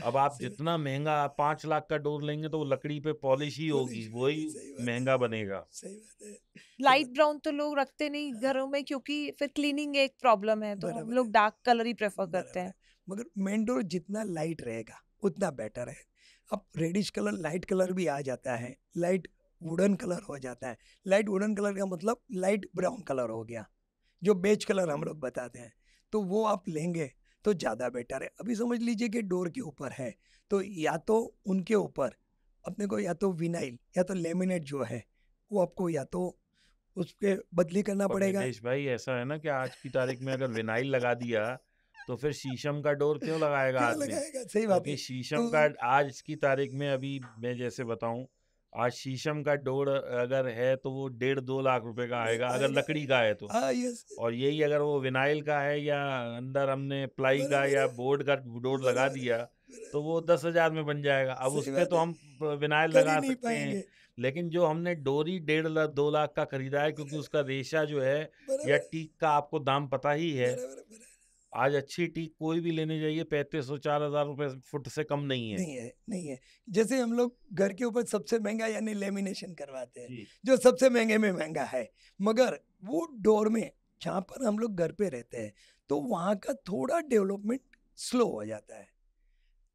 C: अब आप
B: सही,
C: जितना महंगा 5 लाख का डोर लेंगे तो वो लकड़ी पे पॉलिश ही होगी,
B: पॉलिश,
C: वही
B: सही बात है,
C: महंगा बनेगा।
B: सही बात है,
A: लाइट ब्राउन तो लोग रखते नहीं घरों में, क्योंकि फिर क्लीनिंग एक प्रॉब्लम है, तो हम
B: बराबर है,
A: लोग डार्क कलर ही प्रेफर करते
B: बराबर है।
A: हैं।
B: मगर मेन डोर जितना लाइट रहेगा उतना बेटर है। अब रेडिश कलर, लाइट कलर भी आ जाता है, लाइट वुडन कलर हो जाता है। लाइट वुडन कलर का मतलब लाइट ब्राउन कलर हो गया, जो बेज कलर हम लोग बताते हैं, तो वो आप लेंगे तो ज़्यादा बेटर है। अभी समझ लीजिए कि डोर के ऊपर है, तो या तो उनके ऊपर अपने को या तो विनाइल या तो लेमिनेट जो है वो आपको या तो उस पे बदली करना
C: पर
B: पड़ेगा।
C: निलेश भाई, ऐसा है ना कि आज की तारीख में अगर विनाइल लगा दिया तो फिर शीशम का डोर क्यों लगाएगा
B: क्यों
C: आदमी?
B: लगाएगा, सही बात
C: क्योंकि
B: है।
C: शीशम
B: तो
C: का आज की तारीख में, अभी मैं जैसे बताऊं, आज शीशम का डोर अगर है तो वो 1.5-2 लाख रुपए का आएगा अगर
B: आएगा,
C: लकड़ी का है तो।
B: हाँ यस,
C: और यही अगर वो विनाइल का है या अंदर हमने प्लाई का
B: बराबर
C: या
B: है,
C: बोर्ड का डोर लगा
B: बराबर है,
C: दिया
B: बराबर,
C: तो वो 10,000 में बन जाएगा। अब उस
B: सही
C: पे
B: बात
C: तो
B: है,
C: हम विनाइल
B: कर ही
C: लगा
B: नहीं
C: सकते हैं,
B: पाएंगे।
C: लेकिन जो हमने डोरी 1.5 लाख 2 लाख का खरीदा है, क्योंकि उसका रेशा जो है या
B: बराबर,
C: टीक का आपको दाम पता ही है।
B: बराबर, बराबर,
C: आज अच्छी टीक कोई भी लेने जाइए 3500-4000 रुपए फुट से कम नहीं है।
B: नहीं है, नहीं है। जैसे हम लोग घर के ऊपर सबसे महंगा यानी लेमिनेशन करवाते हैं,
C: जी,
B: जो सबसे महंगे में महंगा है, मगर वो डोर में जहाँ पर हम लोग घर पे रहते हैं तो वहाँ का थोड़ा डेवलपमेंट स्लो हो जाता है।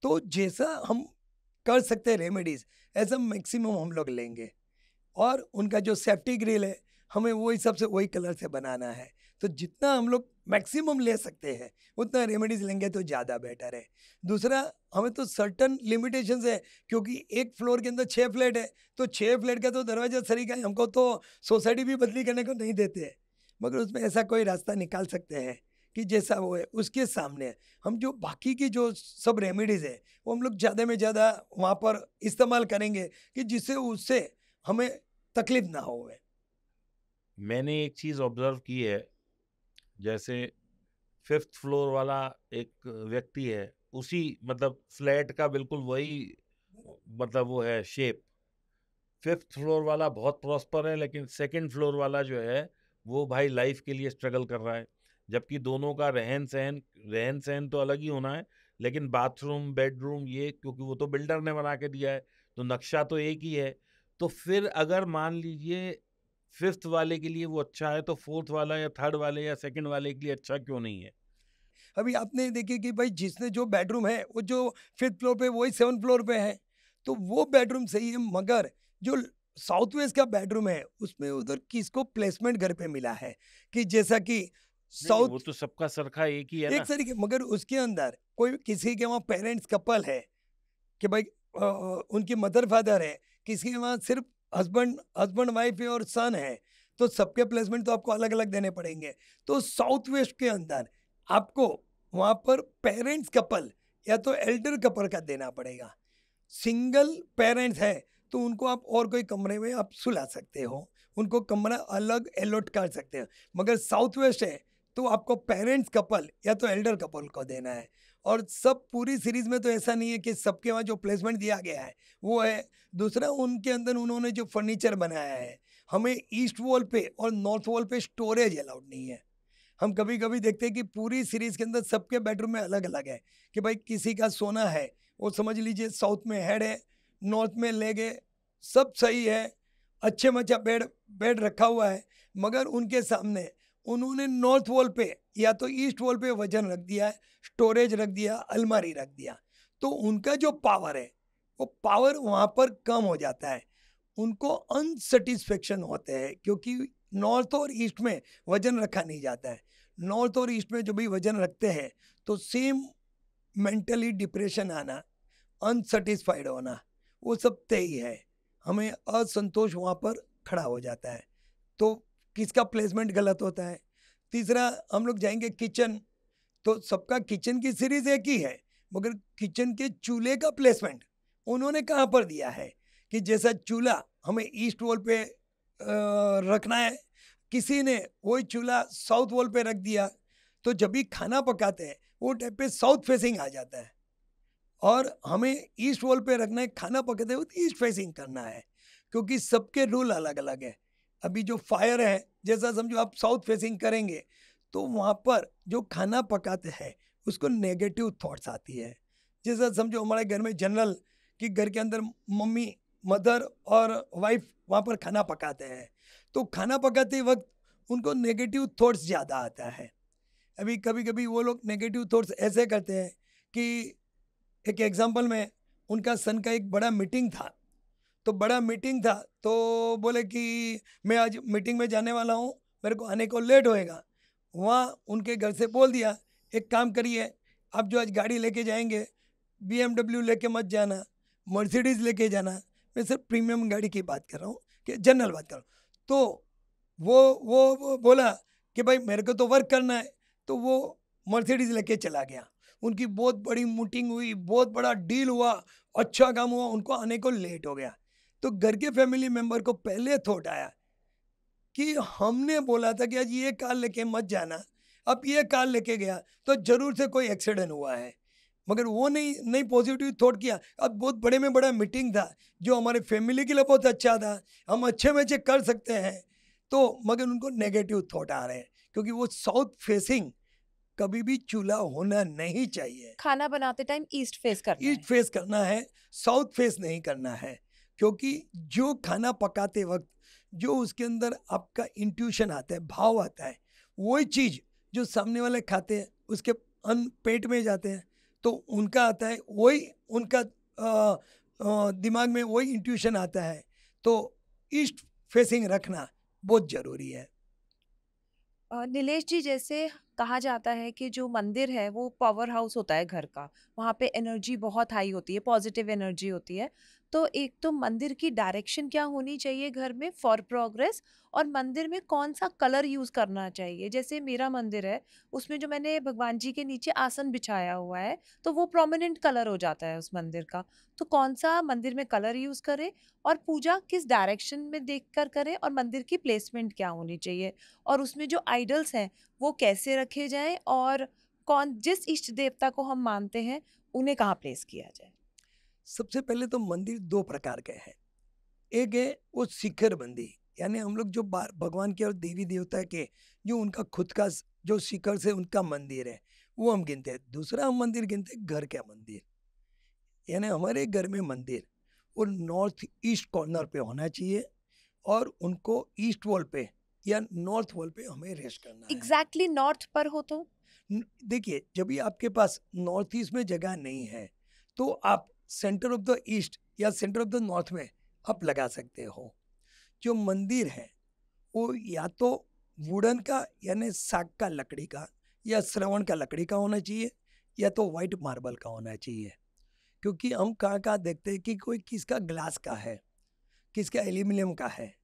B: तो जैसा हम कर सकते हैं रेमेडीज, ऐसा मैक्सिमम हम लोग लेंगे, और उनका जो सेफ्टी ग्रिल है हमें वही सबसे वही कलर से बनाना है। तो जितना हम लोग मैक्सिमम ले सकते हैं उतना रेमेडीज लेंगे तो ज़्यादा बेटर है। दूसरा, हमें तो सर्टन लिमिटेशंस है, क्योंकि एक फ्लोर के अंदर 6 फ्लैट है, तो 6 फ्लैट का तो दरवाजा सरीका है, हमको तो सोसाइटी भी बदली करने को नहीं देते हैं। मगर उसमें ऐसा कोई रास्ता निकाल सकते हैं कि जैसा वो है उसके सामने हम जो बाकी की जो सब रेमेडीज है वो हम लोग ज़्यादा में ज़्यादा वहाँ पर इस्तेमाल करेंगे कि जिससे उससे हमें तकलीफ ना हो।
C: मैंने एक चीज ऑब्जर्व की है, जैसे 5th फ्लोर वाला एक व्यक्ति है, उसी मतलब फ्लैट का बिल्कुल वही मतलब वो है शेप। 5th फ्लोर वाला बहुत प्रॉस्पर है, लेकिन 2nd फ्लोर वाला जो है वो भाई लाइफ के लिए स्ट्रगल कर रहा है। जबकि दोनों का रहन सहन तो अलग ही होना है, लेकिन बाथरूम, बेडरूम, ये क्योंकि वो तो बिल्डर ने बना के दिया है तो नक्शा तो एक ही है। तो फिर अगर मान लीजिए 5th वाले के लिए वो अच्छा है तो 4th वाला या 3rd वाले या 2nd वाले के लिए अच्छा क्यों नहीं है?
B: अभी आपने देखिए कि भाई जिसने जो बेडरूम है वो जो 5th फ्लोर पे वही 7th फ्लोर पे है, तो वो बेडरूम सही है। मगर जो साउथ वेस्ट का बेडरूम है उसमें उधर किसको प्लेसमेंट घर पे मिला है कि जैसा कि
C: नहीं, वो
B: साउथ
C: तो सबका सरखा एक ही है
B: एक
C: ना।
B: तरीके, मगर उसके अंदर कोई किसी के वहाँ पेरेंट्स कपल है कि भाई उनकी मदर फादर है, किसी के वहाँ सिर्फ हस्बैंड हस्बैंड वाइफ है और सन है, तो सबके प्लेसमेंट तो आपको अलग अलग देने पड़ेंगे। तो साउथ वेस्ट के अंदर आपको वहाँ पर पेरेंट्स कपल या तो एल्डर कपल का देना पड़ेगा। सिंगल पेरेंट्स है तो उनको आप और कोई कमरे में आप सुला सकते हो, उनको कमरा अलग अलॉट कर सकते हो। मगर साउथ वेस्ट है तो आपको पेरेंट्स कपल या तो एल्डर कपल को देना है। और सब पूरी सीरीज में तो ऐसा नहीं है कि सबके वहाँ जो प्लेसमेंट दिया गया है वो है। दूसरा, उनके अंदर उन्होंने जो फर्नीचर बनाया है, हमें ईस्ट वॉल पे और नॉर्थ वॉल पे स्टोरेज अलाउड नहीं है। हम कभी कभी देखते हैं कि पूरी सीरीज के अंदर सबके बेडरूम में अलग अलग है कि भाई किसी का सोना है, वो समझ लीजिए साउथ में हेड है, नॉर्थ में लेग है, सब सही है, अच्छे मचा बेड बेड रखा हुआ है, मगर उनके सामने उन्होंने नॉर्थ वॉल पे या तो ईस्ट वॉल पे वजन रख दिया, स्टोरेज रख दिया, अलमारी रख दिया, तो उनका जो पावर है वो पावर वहाँ पर कम हो जाता है, उनको अनसेटिस्फेक्शन होते हैं, क्योंकि नॉर्थ और ईस्ट में वजन रखा नहीं जाता है। नॉर्थ और ईस्ट में जो भी वजन रखते हैं तो सेम मेंटली डिप्रेशन आना, अनसेटिस्फाइड होना, वो सब तय ही है, हमें असंतोष वहाँ पर खड़ा हो जाता है। तो किसका प्लेसमेंट गलत होता है। तीसरा हम लोग जाएंगे किचन, तो सबका किचन की सीरीज एक ही है, मगर किचन के चूल्हे का प्लेसमेंट उन्होंने कहाँ पर दिया है कि जैसा चूल्हा हमें ईस्ट वॉल पे रखना है, किसी ने वही चूल्हा साउथ वॉल पे रख दिया, तो जब भी खाना पकाते हैं वो टाइप पे साउथ फेसिंग आ जाता है, और हमें ईस्ट वॉल पे रखना है, खाना पकाते हुए ईस्ट फेसिंग करना है, क्योंकि सबके रूल अलग अलग है। अभी जो फायर है, जैसा समझो आप साउथ फेसिंग करेंगे तो वहाँ पर जो खाना पकाते हैं उसको नेगेटिव थॉट्स आती है। जैसा समझो हमारे घर में जनरल कि घर के अंदर मम्मी, मदर और वाइफ वहाँ पर खाना पकाते हैं, तो खाना पकाते वक्त उनको नेगेटिव थॉट्स ज़्यादा आता है। अभी कभी कभी वो लोग नेगेटिव थॉट्स ऐसे करते हैं कि एक एग्जांपल में उनका सन का एक बड़ा मीटिंग था, तो बड़ा मीटिंग था तो बोले कि मैं आज मीटिंग में जाने वाला हूँ, मेरे को आने को लेट होएगा। वहाँ उनके घर से बोल दिया, एक काम करिए, आप जो आज गाड़ी लेके जाएंगे BMW लेके मत जाना, मर्सिडीज़ लेके जाना। मैं सिर्फ प्रीमियम गाड़ी की बात कर रहा हूँ कि जनरल बात कर रहा हूँ। तो वो बोला कि भाई मेरे को तो वर्क करना है, तो वो मर्सिडीज़ लेके चला गया। उनकी बहुत बड़ी मीटिंग हुई, बहुत बड़ा डील हुआ, अच्छा काम हुआ, उनको आने को लेट हो गया। तो घर के फैमिली मेंबर को पहले थॉट आया कि हमने बोला था कि आज ये कार लेके मत जाना, अब ये कार लेके गया तो जरूर से कोई एक्सीडेंट हुआ है। मगर वो नहीं पॉजिटिव थॉट किया। अब बहुत बड़े में बड़ा मीटिंग था जो हमारे फैमिली के लिए बहुत अच्छा था, हम अच्छे में अच्छे कर सकते हैं, तो मगर उनको नेगेटिव थॉट आ रहे हैं, क्योंकि वो साउथ फेसिंग कभी भी चूल्हा होना नहीं चाहिए।
A: खाना बनाते टाइम ईस्ट फेस करना
B: ईस्ट
A: है।
B: फेस करना है, साउथ फेस नहीं करना है, क्योंकि जो खाना पकाते वक्त जो उसके अंदर आपका इंट्यूशन आता है, भाव आता है, वही चीज़ जो सामने वाले खाते हैं उसके पेट में जाते हैं, तो उनका आता है वही, उनका दिमाग में वही इंट्यूशन आता है। तो ईस्ट फेसिंग रखना बहुत ज़रूरी है।
A: नीलेश जी, जैसे कहा जाता है कि जो मंदिर है वो पावर हाउस होता है घर का, वहाँ पे एनर्जी बहुत हाई होती है, पॉजिटिव एनर्जी होती है। तो एक तो मंदिर की डायरेक्शन क्या होनी चाहिए घर में फॉर प्रोग्रेस, और मंदिर में कौन सा कलर यूज करना चाहिए। जैसे मेरा मंदिर है, उसमें जो मैंने भगवान जी के नीचे आसन बिछाया हुआ है, तो वो प्रोमिनेंट कलर हो जाता है उस मंदिर का। तो कौन सा मंदिर में कलर यूज करें, और पूजा किस डायरेक्शन में देखकर करें, और मंदिर की प्लेसमेंट क्या होनी चाहिए, और उसमें जो आइडल्स हैं वो कैसे रखे जाएं, और कौन जिस इष्ट देवता को हम मानते हैं उन्हें कहाँ प्लेस किया जाए।
B: सबसे पहले तो मंदिर दो प्रकार के हैं। एक है वो शिखर मंदिर, यानी हम लोग जो भगवान के और देवी देवता के जो उनका खुद का जो शिखर से उनका मंदिर है वो हम गिनते हैं। दूसरा हम मंदिर गिनते हैं घर का मंदिर, यानी हमारे घर में मंदिर वो नॉर्थ ईस्ट कॉर्नर पे होना चाहिए, और उनको ईस्ट वॉल पे या नॉर्थ वॉल पे हमें रेस्ट करना है।
A: एग्जैक्टली नॉर्थ पर हो तो
B: देखिए, जब भी आपके पास नॉर्थ ईस्ट में जगह नहीं है तो आप सेंटर ऑफ द ईस्ट या सेंटर ऑफ द नॉर्थ में आप लगा सकते हो। जो मंदिर है वो या तो वुडन का यानी साग का लकड़ी का या श्रवण का लकड़ी का होना चाहिए, या तो वाइट मार्बल का होना चाहिए। क्योंकि हम कहाँ कहाँ देखते हैं कि कोई किसका ग्लास का है, किसका एल्यूमिनियम का है,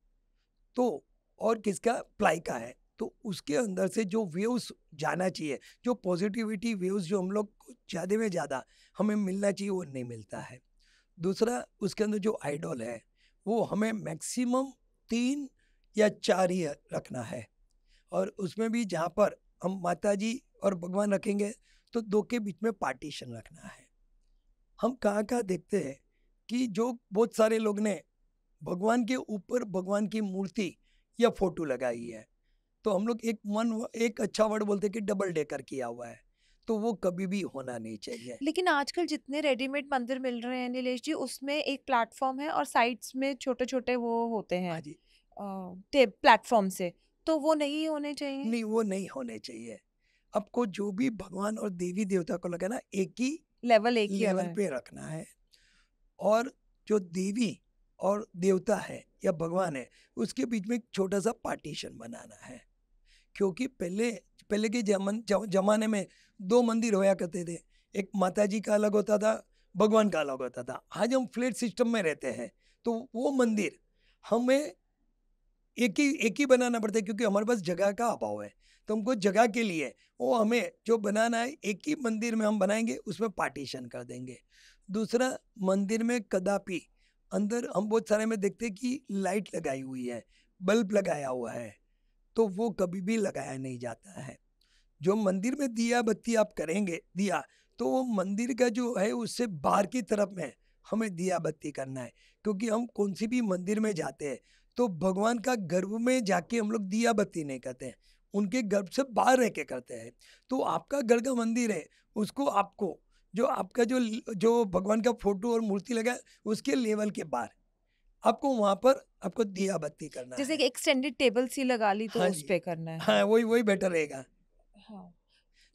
B: तो और किसका प्लाई का है, तो उसके अंदर से जो वेव्स जाना चाहिए, जो पॉजिटिविटी वेव्स जो हम लोग को ज़्यादा में ज़्यादा हमें मिलना चाहिए वो नहीं मिलता है। दूसरा, उसके अंदर जो आइडल है वो हमें मैक्सिमम 3 या 4 ही रखना है, और उसमें भी जहाँ पर हम माता जी और भगवान रखेंगे तो 2 के बीच में पार्टीशन रखना है। हम कहाँ कहाँ देखते हैं कि जो बहुत सारे लोग ने भगवान के ऊपर भगवान की मूर्ति या फोटो लगाई है, तो हम लोग एक अच्छा वर्ड बोलते हैं कि डबल डेकर किया हुआ है, तो वो कभी भी होना नहीं चाहिए।
A: लेकिन आजकल जितने रेडीमेड मंदिर मिल रहे हैं नीलेश जी, उसमें एक प्लेटफॉर्म है और साइड्स में छोटे छोटे वो होते
B: हाँ
A: हैं
B: जी,
A: प्लेटफॉर्म से, तो वो नहीं होने चाहिए।
B: नहीं, वो नहीं होने चाहिए। आपको जो भी भगवान और देवी देवता को लगे ना, एक ही
A: लेवल एक ही होना
B: लेवल
A: है।
B: पे रखना है। और जो देवी और देवता है या भगवान है, उसके बीच में एक छोटा सा पार्टीशन बनाना है। क्योंकि पहले के जमाने में 2 मंदिर होया करते थे। एक माता जी का अलग होता था, भगवान का अलग होता था। आज हम फ्लैट सिस्टम में रहते हैं, तो वो मंदिर हमें एक ही बनाना पड़ता है, क्योंकि हमारे पास जगह का अभाव है। तो हमको जगह के लिए वो हमें जो बनाना है, एक ही मंदिर में हम बनाएंगे, उसमें पार्टीशन कर देंगे। दूसरा, मंदिर में कदापि अंदर हम बहुत सारे में देखते हैं कि लाइट लगाई हुई है, बल्ब लगाया हुआ है, तो वो कभी भी लगाया नहीं जाता है। जो मंदिर में दिया बत्ती आप करेंगे दिया, तो वो मंदिर का जो है उससे बाहर की तरफ में हमें दिया बत्ती करना है। क्योंकि हम कौन सी भी मंदिर में जाते हैं तो भगवान का गर्भ में जाके हम लोग दिया बत्ती नहीं करते हैं, उनके गर्भ से बाहर रह के करते हैं। तो आपका घर का मंदिर है, उसको आपको जो आपका जो भगवान का फोटो और मूर्ति लगा है, उसके लेवल के बाहर आपको वहां पर आपको दिया बत्ती करना
A: जैसे
B: है।
A: कि एक्सटेंडेड टेबल सी लगा ली तो
B: हाँ
A: उस
B: जी,
A: पे करना है।
B: हाँ, वही बेटर रहेगा।
A: हाँ।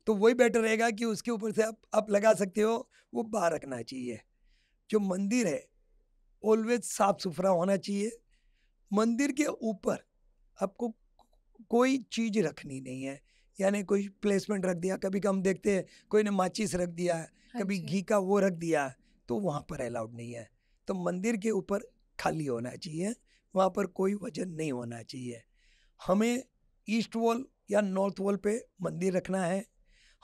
B: तो वही बेटर रहेगा कि उसके ऊपर से आप लगा सकते हो, वो बाहर रखना चाहिए। जो मंदिर है ऑलवेज साफ सुथरा होना चाहिए। मंदिर के ऊपर आपको कोई चीज रखनी नहीं है, यानी कोई प्लेसमेंट रख दिया, कभी हम देखते हैं कोई ने माचिस रख दिया,
A: हाँ
B: कभी
A: जी।
B: घी का वो रख दिया, तो वहाँ पर अलाउड नहीं है। तो मंदिर के ऊपर खाली होना चाहिए, वहाँ पर कोई वजन नहीं होना चाहिए। हमें ईस्ट वॉल या नॉर्थ वॉल पे मंदिर रखना है।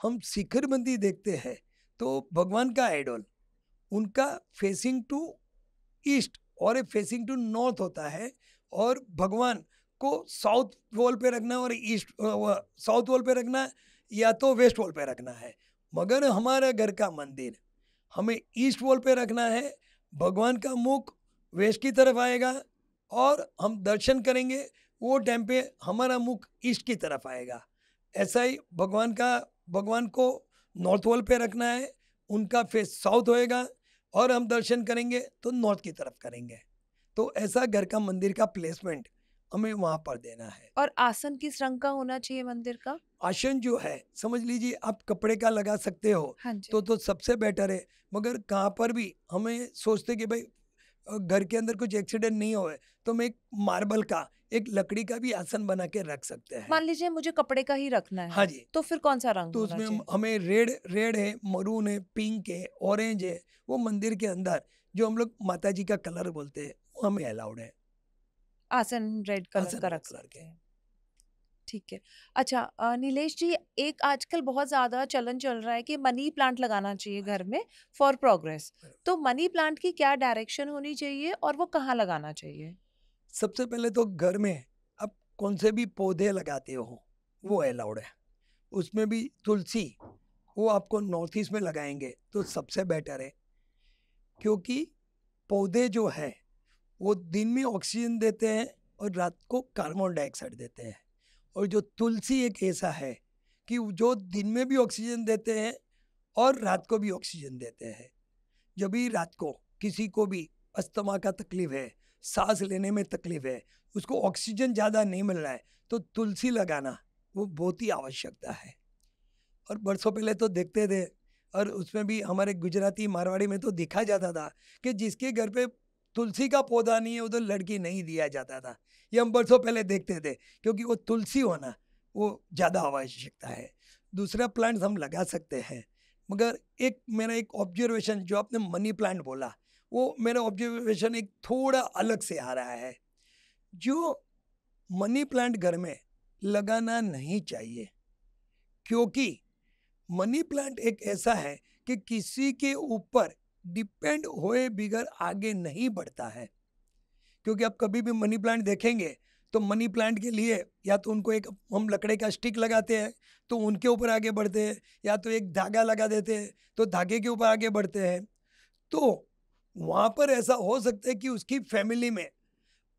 B: हम शिखर मंदिर देखते हैं तो भगवान का आइडल उनका फेसिंग टू ईस्ट और फेसिंग टू नॉर्थ होता है, और भगवान को साउथ वॉल पे रखना और ईस्ट साउथ वॉल पे रखना या तो वेस्ट वॉल पे रखना है। मगर हमारा घर का मंदिर हमें ईस्ट वॉल पे रखना है, भगवान का मुख वेस्ट की तरफ आएगा और हम दर्शन करेंगे, वो टाइम पे हमारा मुख ईस्ट की तरफ आएगा। ऐसा ही भगवान को नॉर्थ वॉल पे रखना है, उनका फेस साउथ होएगा और हम दर्शन करेंगे तो नॉर्थ की तरफ करेंगे। तो ऐसा घर का मंदिर का प्लेसमेंट हमें वहां पर देना है।
A: और आसन किस रंग का होना चाहिए मंदिर का?
B: आसन जो है समझ लीजिए आप कपड़े का लगा सकते हो,
A: हाँ जी।
B: तो सबसे बेटर है। मगर कहाँ पर भी हमें सोचते कि भाई घर के अंदर कुछ एक्सीडेंट नहीं होए, तो हम एक मार्बल का, एक लकड़ी का भी आसन बना के रख सकते हैं।
A: मान लीजिए मुझे कपड़े का ही रखना है,
B: हाँ जी,
A: तो फिर कौन सा रंग
B: तो
A: होना
B: उसमें
A: चाहिए?
B: हमें रेड है, मरून है, पिंक है, ऑरेंज है, वो मंदिर के अंदर जो हम लोग माता जी का कलर बोलते हैं वो हमें अलाउड है।
A: आसन रेड कलर
B: आसन
A: का
B: रेड
A: रख
B: कलर
A: सकते
B: के।
A: हैं। ठीक है। अच्छा, नीलेश जी, एक आजकल बहुत ज्यादा चलन चल रहा है कि मनी प्लांट लगाना चाहिए घर में फॉर प्रोग्रेस। तो मनी प्लांट की क्या डायरेक्शन होनी चाहिए और वो कहाँ लगाना चाहिए?
B: सबसे पहले तो घर में आप कौन से भी पौधे लगाते हो वो अलाउड है। उसमें भी तुलसी, वो आपको नॉर्थ ईस्ट में लगाएंगे तो सबसे बेटर है। क्योंकि पौधे जो है वो दिन में ऑक्सीजन देते हैं और रात को कार्बन डाइऑक्साइड देते हैं। और जो तुलसी एक ऐसा है कि जो दिन में भी ऑक्सीजन देते हैं और रात को भी ऑक्सीजन देते हैं। जब भी रात को किसी को भी अस्थमा का तकलीफ है, सांस लेने में तकलीफ है, उसको ऑक्सीजन ज़्यादा नहीं मिल रहा है, तो तुलसी लगाना वो बहुत ही आवश्यकता है। और बरसों पहले तो देखते थे, और उसमें भी हमारे गुजराती मारवाड़ी में तो देखा जाता था कि जिसके घर पे तुलसी का पौधा नहीं है उधर लड़की नहीं दिया जाता था। ये हम बरसों पहले देखते थे, क्योंकि वो तुलसी होना वो ज़्यादा आवश्यकता है। दूसरा प्लांट हम लगा सकते हैं, मगर मेरा एक ऑब्जर्वेशन, जो आपने मनी प्लांट बोला, वो मेरा ऑब्जर्वेशन एक थोड़ा अलग से आ रहा है। जो मनी प्लांट घर में लगाना नहीं चाहिए, क्योंकि मनी प्लांट एक ऐसा है कि किसी के ऊपर डिपेंड होए बिगर आगे नहीं बढ़ता है। क्योंकि आप कभी भी मनी प्लांट देखेंगे तो मनी प्लांट के लिए या तो उनको एक हम लकड़े का स्टिक लगाते हैं तो उनके ऊपर आगे बढ़ते हैं, या तो एक धागा लगा देते हैं तो धागे के ऊपर आगे बढ़ते हैं। तो वहाँ पर ऐसा हो सकता है कि उसकी फैमिली में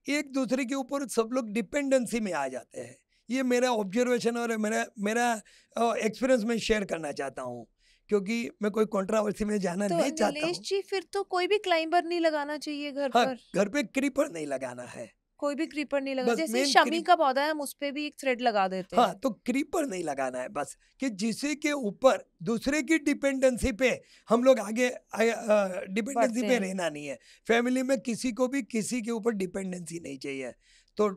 B: एक दूसरे के ऊपर सब लोग डिपेंडेंसी में आ जाते हैं। ये मेरा ऑब्जर्वेशन और मेरा एक्सपीरियंस में शेयर करना चाहता हूँ, क्योंकि मैं कोई कंट्रोवर्सी में जाना
A: तो
B: नहीं चाहता
A: नीलेश
B: हूँ।
A: जी, फिर तो कोई भी क्लाइंबर नहीं लगाना चाहिए घर
B: हाँ,
A: पर?
B: घर पे क्रीपर नहीं लगाना है।
A: कोई भी क्रीपर नहीं लगा,
B: बस
A: जैसे
B: मेन
A: शमी का पौधा है हम उस पे भी एक थ्रेड लगा देते
B: हाँ,
A: हैं।
B: तो क्रीपर नहीं लगाना है, बस कि जिससे के ऊपर दूसरे की डिपेंडेंसी पे हम लोग आगे डिपेंडेंसी
A: बढ़ते
B: पे
A: हैं।
B: रहना नहीं है। फैमिली में किसी को भी किसी के ऊपर डिपेंडेंसी नहीं चाहिए, तो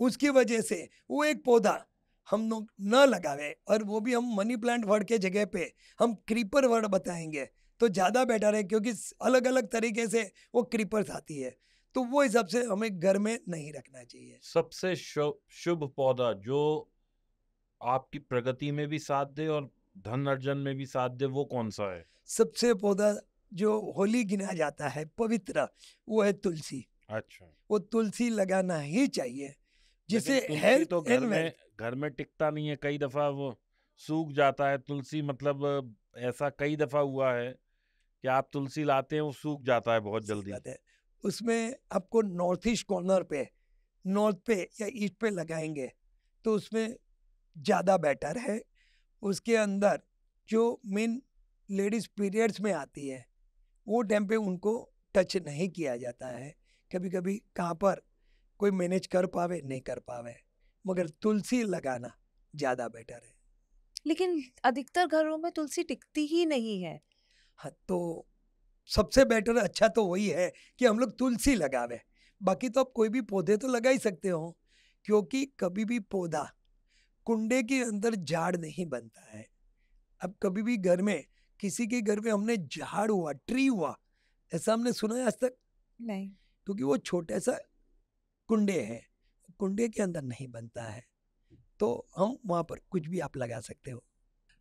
B: उसकी वजह से वो एक पौधा हम लोग न लगावे, और वो भी हम मनी प्लांट वर्ड के जगह पे हम क्रीपर वर्ड बताएंगे तो ज़्यादा बेटर है, क्योंकि अलग अलग तरीके से वो क्रीपर्स आती है, तो वो हिसाब से हमें घर में नहीं रखना चाहिए।
C: सबसे शुभ पौधा जो आपकी प्रगति में भी साथ दे और धन अर्जन में भी साथ दे, वो कौन सा है?
B: सबसे पौधा जो होली गिना जाता है पवित्र, वो है तुलसी।
C: अच्छा,
B: वो तुलसी लगाना ही चाहिए,
C: लेकिन
B: जिससे
C: तुलसी
B: हेल्थ
C: तो
B: एंड वेल्थ।
C: घर में टिकता नहीं है, कई दफा वो सूख जाता है तुलसी, मतलब ऐसा कई दफा हुआ है कि आप तुलसी लाते हैं वो सूख जाता है बहुत
B: सही
C: जल्दी।
B: बात है। उसमें आपको नॉर्थ ईस्ट कॉर्नर पे, नॉर्थ पे या ईस्ट पे लगाएंगे तो उसमें ज़्यादा बेटर है। उसके अंदर जो मेन लेडीज पीरियड्स में आती है, वो टाइम पे उनको टच नहीं किया जाता है। कभी कभी कहाँ पर कोई मैनेज कर पावे नहीं कर पावे, मगर तुलसी लगाना ज़्यादा बेटर है।
A: लेकिन अधिकतर घरों में तुलसी टिकती ही नहीं है।
B: हाँ, तो सबसे बेटर अच्छा तो वही है कि हम लोग तुलसी लगावे। बाकी तो आप कोई भी पौधे तो लगा ही सकते हो, क्योंकि कभी भी पौधा कुंडे के अंदर झाड़ नहीं बनता है। अब कभी भी घर में किसी के घर में हमने झाड़ हुआ, ट्री हुआ, ऐसा हमने सुना है आज तक?
A: नहीं।
B: क्योंकि वो छोटा सा कुंडे है, कुंडे के अंदर नहीं बनता है, तो हम वहाँ पर कुछ भी आप लगा सकते हो।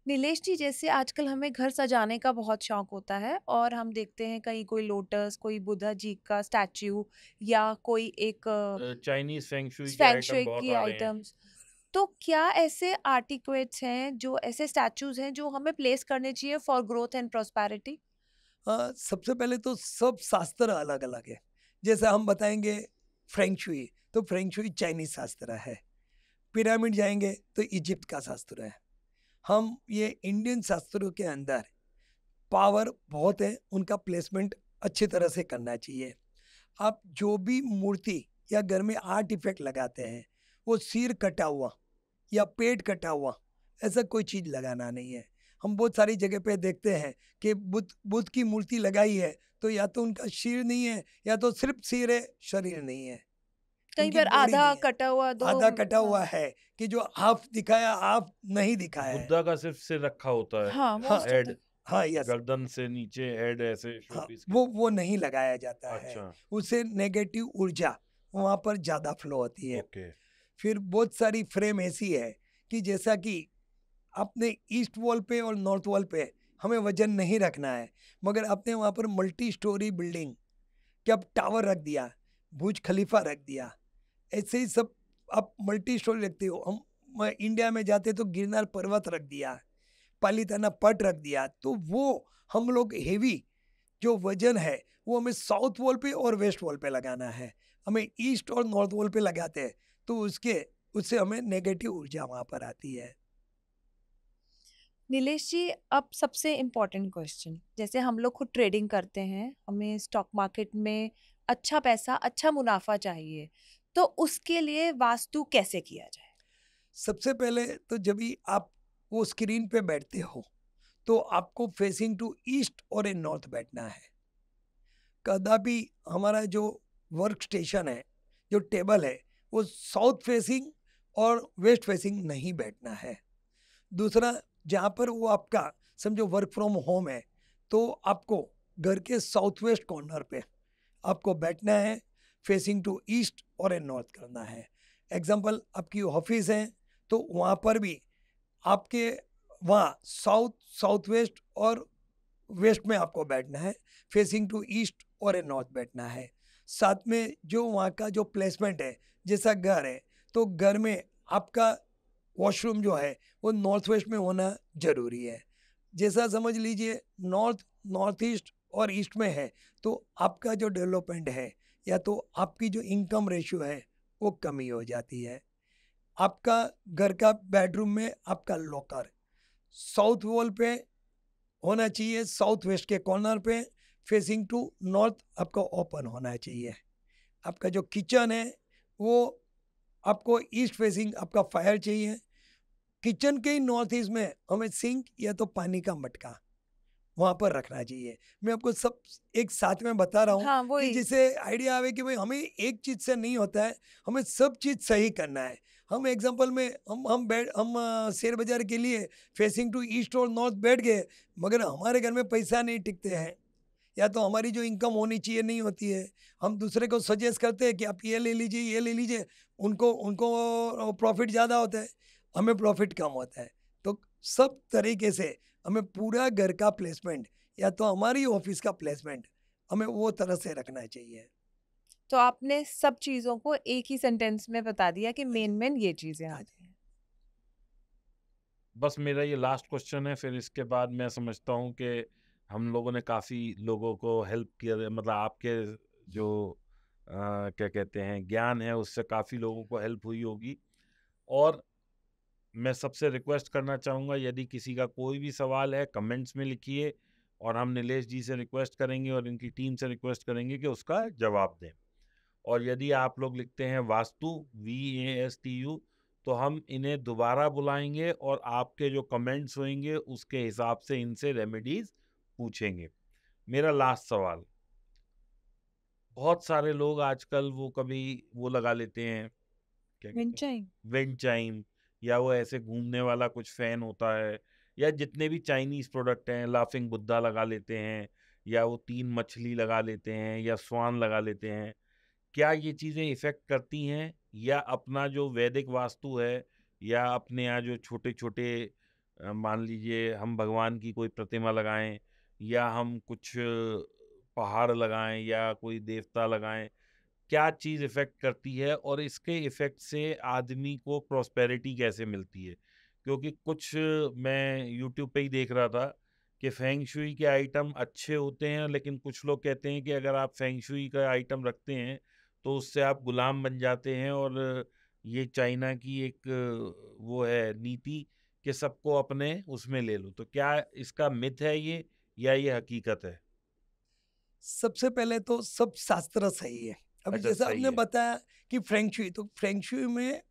A: नीलेश जी, जैसे आजकल हमें घर सजाने का बहुत शौक होता है और हम देखते हैं कहीं कोई लोटस, कोई बुद्धा जी का स्टैच्यू या कोई एक
C: चाइनीज फेंग शुई के
A: फेंग
C: आइटम
A: शुई
C: बहुत
A: की
C: आ रहे हैं।
A: आइटम्स। तो क्या ऐसे आर्टिक्वेट्स हैं, जो ऐसे स्टैच्यूज हैं जो हमें प्लेस करने चाहिए फॉर ग्रोथ एंड प्रॉस्पेरिटी?
B: सबसे पहले तो सब शास्त्र अलग अलग है। जैसे हम बताएंगे फ्रेंग शुई, तो फ्रेंग शुई चाइनीज शास्त्र है। पिरामिड जाएंगे तो इजिप्ट का शास्त्र है। हम ये इंडियन शास्त्रों के अंदर पावर बहुत है, उनका प्लेसमेंट अच्छी तरह से करना चाहिए। आप जो भी मूर्ति या घर में आर्ट इफेक्ट लगाते हैं, वो सिर कटा हुआ या पेट कटा हुआ, ऐसा कोई चीज़ लगाना नहीं है। हम बहुत सारी जगह पे देखते हैं कि बुद्ध की मूर्ति लगाई है, तो या तो उनका सिर नहीं है या तो सिर्फ सिर है, शरीर नहीं है,
A: कई
B: उनकी
A: बार
B: बॉडी
A: आधा
B: नहीं है।
A: कटा हुआ दो
B: आधा कटा
A: हाँ।
B: हुआ है कि जो हाफ दिखाया हाफ नहीं दिखाया है।
C: बुद्धा का सिर्फ सिर रखा होता है,
A: हाँ,
B: हाँ,
A: मोस्ट ऑफ
C: हेड,
A: द
B: हाँ, यस,
C: गर्दन से नीचे हेड ऐसे
B: हाँ,
C: शोपीस के।
B: वो नहीं लगाया जाता है।
C: अच्छा,
B: उससे नेगेटिव ऊर्जा वहाँ पर ज़्यादा फ्लो होती है।
C: ओके।
B: फिर बहुत सारी फ्रेम ऐसी है कि जैसा कि अपने ईस्ट वॉल पे और नॉर्थ वॉल पे हमें वजन नहीं रखना है, मगर आपने वहाँ पर मल्टी स्टोरी बिल्डिंग क्या टावर रख दिया, बुर्ज खलीफा रख दिया, ऐसे ही सब आप मल्टी स्टोरी रखते हो। हम इंडिया में जाते तो गिरनार पर्वत रख दिया, पालीताना पट रख दिया, तो वो हम लोग हेवी जो वजन है वो हमें साउथ वॉल पे और वेस्ट वॉल पे लगाना है। हमें ईस्ट और नॉर्थ वॉल पे लगाते हैं तो उससे हमें नेगेटिव ऊर्जा वहाँ पर आती है।
A: नीलेश जी, अब सबसे इम्पोर्टेंट क्वेश्चन, जैसे हम लोग खुद ट्रेडिंग करते हैं, हमें स्टॉक मार्केट में अच्छा पैसा, अच्छा मुनाफा चाहिए, तो उसके लिए वास्तु कैसे किया जाए?
B: सबसे पहले तो जब भी आप वो स्क्रीन पे बैठते हो तो आपको फेसिंग टू ईस्ट और इन नॉर्थ बैठना है। कदापि हमारा जो वर्क स्टेशन है, जो टेबल है, वो साउथ फेसिंग और वेस्ट फेसिंग नहीं बैठना है। दूसरा, जहाँ पर वो आपका समझो वर्क फ्रॉम होम है, तो आपको घर के साउथ वेस्ट कॉर्नर पे आपको बैठना है, फेसिंग टू ईस्ट और इन नॉर्थ करना है। एग्जाम्पल, आपकी ऑफिस है तो वहाँ पर भी आपके वहाँ साउथ साउथ वेस्ट और वेस्ट में आपको बैठना है, फेसिंग टू ईस्ट और ए नॉर्थ बैठना है। साथ में जो वहाँ का जो प्लेसमेंट है, जैसा घर है तो घर में आपका वॉशरूम जो है वो नॉर्थ वेस्ट में होना जरूरी है। जैसा समझ लीजिए नॉर्थ ईस्ट और ईस्ट में है तो आपका जो डेवलपमेंट है या तो आपकी जो इनकम रेशियो है वो कमी हो जाती है। आपका घर का बेडरूम में आपका लॉकर साउथ वॉल पे होना चाहिए, साउथ वेस्ट के कॉर्नर पे, फेसिंग टू नॉर्थ आपका ओपन होना चाहिए। आपका जो किचन है वो आपको ईस्ट फेसिंग आपका फायर चाहिए। किचन के ही नॉर्थ ईस्ट में हमें सिंक या तो पानी का मटका वहाँ पर रखना चाहिए। मैं आपको सब एक साथ में बता रहा हूँ
A: हाँ
B: कि
A: वही।
B: जिससे आइडिया आवे कि भाई हमें एक चीज़ से नहीं होता है, हमें सब चीज़ सही करना है। हम एग्जांपल में हम शेयर बाजार के लिए फेसिंग टू ईस्ट और नॉर्थ बैठ गए, मगर हमारे घर में पैसा नहीं टिकते हैं, या तो हमारी जो इनकम होनी चाहिए नहीं होती है। हम दूसरे को सजेस्ट करते हैं कि आप ये ले लीजिए, ये ले लीजिए, उनको उनको प्रॉफिट ज़्यादा होता है, हमें प्रॉफिट कम होता है। तो सब तरीके से हमें पूरा घर का प्लेसमेंट या तो हमारी ऑफिस का प्लेसमेंट हमें वो तरह से रखना चाहिए।
A: तो आपने सब चीजों को एक ही सेंटेंस में बता दिया कि मेन ये चीजें
B: हाँ
A: आती हैं।
C: बस मेरा ये लास्ट क्वेश्चन है, फिर इसके बाद मैं समझता हूँ कि हम लोगों ने काफ़ी लोगों को हेल्प किया, मतलब आपके जो क्या कहते हैं ज्ञान है उससे काफ़ी लोगों को हेल्प हुई होगी। और मैं सबसे रिक्वेस्ट करना चाहूँगा, यदि किसी का कोई भी सवाल है कमेंट्स में लिखिए, और हम नीलेश जी से रिक्वेस्ट करेंगे और इनकी टीम से रिक्वेस्ट करेंगे कि उसका जवाब दें। और यदि आप लोग लिखते हैं वास्तु VASTU, तो हम इन्हें दोबारा बुलाएंगे और आपके जो कमेंट्स होंगे उसके हिसाब से इनसे रेमेडीज पूछेंगे। मेरा लास्ट सवाल, बहुत सारे लोग आजकल वो कभी वो लगा लेते हैं, क्या कहते हैं,
A: विंचाई।
C: विंड चाइम, या वो ऐसे घूमने वाला कुछ फैन होता है, या जितने भी चाइनीज प्रोडक्ट हैं, लाफिंग बुद्धा लगा लेते हैं, या वो 3 मछली लगा लेते हैं, या स्वान लगा लेते हैं। क्या ये चीज़ें इफ़ेक्ट करती हैं, या अपना जो वैदिक वास्तु है, या अपने यहाँ जो छोटे-छोटे मान लीजिए हम भगवान की कोई प्रतिमा लगाएँ, या हम कुछ पहाड़ लगाएँ या कोई देवता लगाएँ, क्या चीज़ इफ़ेक्ट करती है और इसके इफ़ेक्ट से आदमी को प्रॉस्पेरिटी कैसे मिलती है? क्योंकि कुछ मैं यूट्यूब पे ही देख रहा था कि फेंग शुई के आइटम अच्छे होते हैं, लेकिन कुछ लोग कहते हैं कि अगर आप फेंग शुई का आइटम रखते हैं, तो उससे आप गुलाम बन जाते हैं, और ये चाइना की एक वो है नीति कि सबको अपने उसमें ले लो। तो क्या इसका मिथ है ये, या ये हकीकत है?
B: सबसे पहले तो सब शास्त्र सही है। अभी
C: अच्छा,
B: जैसा
C: सही
B: आपने
C: है।
B: बताया कि फ्रेंक तो फ्रेंक में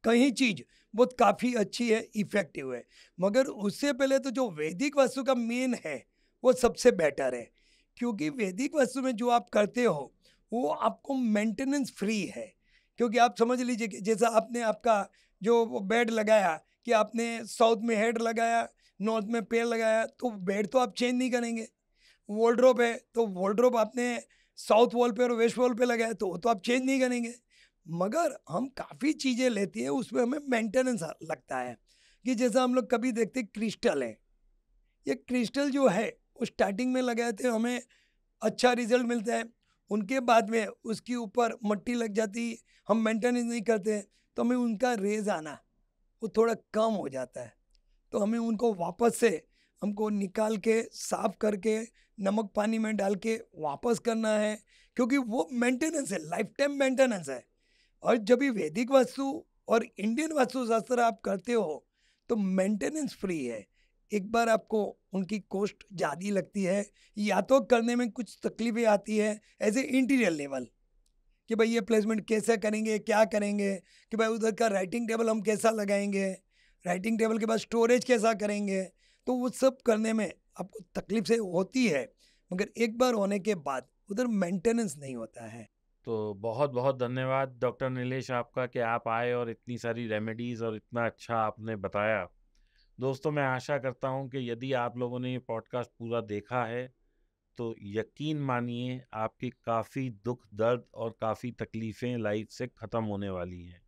B: कहीं चीज बहुत काफी अच्छी है, इफेक्टिव है, मगर उससे पहले तो जो वैदिक वास्तु का मेन है वो सबसे बेटर है। क्योंकि वैदिक वास्तु में जो आप करते हो वो आपको मेंटेनेंस फ्री है। क्योंकि आप समझ लीजिए कि जैसा आपने आपका जो बेड लगाया कि आपने साउथ में हेड लगाया, नॉर्थ में पैर लगाया, तो बेड तो आप चेंज नहीं करेंगे। वॉर्डरोब है तो वॉर्डरोब आपने साउथ वॉल पे और वेस्ट वॉल पे लगाया तो वो तो आप चेंज नहीं करेंगे। मगर हम काफ़ी चीज़ें लेती हैं, उसमें हमें मेंटेनेंस लगता है। कि जैसा हम लोग कभी देखते क्रिस्टल है, ये क्रिस्टल जो है वो स्टार्टिंग में लगाए थे, हमें अच्छा रिजल्ट मिलता है। उनके बाद में उसके ऊपर मट्टी लग जाती, हम मेंटेनेंस नहीं करते, तो हमें उनका रेज आना वो थोड़ा कम हो जाता है। तो हमें उनको वापस से हमको निकाल के साफ करके नमक पानी में डाल के वापस करना है, क्योंकि वो मेंटेनेंस है, लाइफ टाइम मेंटेनेंस है। और जब ये वैदिक वास्तु और इंडियन वास्तुशास्त्र आप करते हो तो मेंटेनेंस फ्री है। एक बार आपको उनकी कॉस्ट ज़्यादा लगती है, या तो करने में कुछ तकलीफें आती है एज ए इंटीरियर लेवल, कि भाई ये प्लेसमेंट कैसे करेंगे, क्या करेंगे, कि भाई उधर का राइटिंग टेबल हम कैसा लगाएंगे, राइटिंग टेबल के बाद स्टोरेज कैसा करेंगे। तो वो सब करने में आपको तकलीफ से होती है, मगर एक बार होने के बाद उधर मेंटेनेंस नहीं होता है।
C: तो बहुत बहुत धन्यवाद डॉक्टर नीलेश आपका कि आप आए और इतनी सारी रेमेडीज़ और इतना अच्छा आपने बताया। दोस्तों, मैं आशा करता हूँ कि यदि आप लोगों ने ये पॉडकास्ट पूरा देखा है, तो यकीन मानिए आपकी काफ़ी दुख दर्द और काफ़ी तकलीफ़ें लाइफ से ख़त्म होने वाली हैं।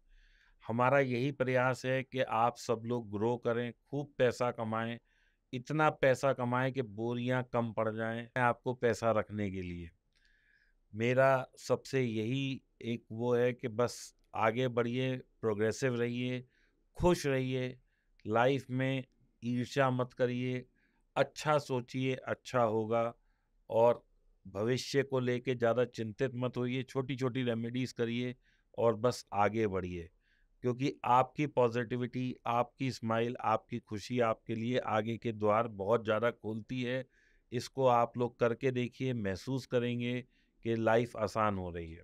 C: हमारा यही प्रयास है कि आप सब लोग ग्रो करें, खूब पैसा कमाएं, इतना पैसा कमाएं कि बोरियां कम पड़ जाएं आपको पैसा रखने के लिए। मेरा सबसे यही एक वो है कि बस आगे बढ़िए, प्रोग्रेसिव रहिए, खुश रहिए, लाइफ में ईर्ष्या मत करिए, अच्छा सोचिए, अच्छा होगा, और भविष्य को लेके ज़्यादा चिंतित मत होइए, छोटी-छोटी रेमेडीज़ करिए और बस आगे बढ़िए। क्योंकि आपकी पॉजिटिविटी, आपकी स्माइल, आपकी खुशी आपके लिए आगे के द्वार बहुत ज़्यादा खोलती है। इसको आप लोग करके देखिए, महसूस करेंगे कि लाइफ आसान हो रही है।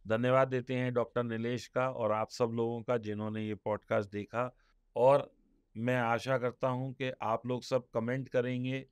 C: धन्यवाद देते हैं डॉक्टर नीलेश का और आप सब लोगों का जिन्होंने ये पॉडकास्ट देखा। और मैं आशा करता हूँ कि आप लोग सब कमेंट करेंगे।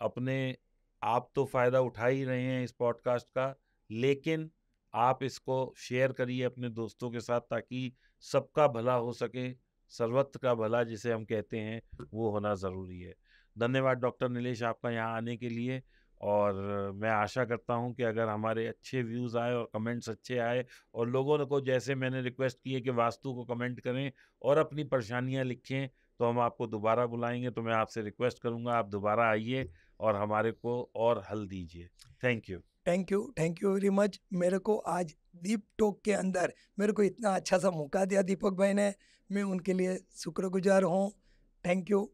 C: अपने आप तो फ़ायदा उठा ही रहे हैं इस पॉडकास्ट का, लेकिन आप इसको शेयर करिए अपने दोस्तों के साथ ताकि सबका भला हो सके। सर्वत्र का भला जिसे हम कहते हैं वो होना ज़रूरी है। धन्यवाद डॉक्टर नीलेश आपका यहाँ आने के लिए। और मैं आशा करता हूँ कि अगर हमारे अच्छे व्यूज़ आए और कमेंट्स अच्छे आए और लोगों को जैसे मैंने रिक्वेस्ट की है कि वास्तु को कमेंट करें और अपनी परेशानियाँ लिखें, तो हम आपको दोबारा बुलाएंगे। तो मैं आपसे रिक्वेस्ट करूँगा आप दोबारा आइए और हमारे को और हल दीजिए। Thank you.
B: Thank you very much. मेरे को आज दीप टॉक के अंदर मेरे को इतना अच्छा सा मौका दिया दीपक भाई ने, मैं उनके लिए शुक्रगुजार हूँ। Thank you.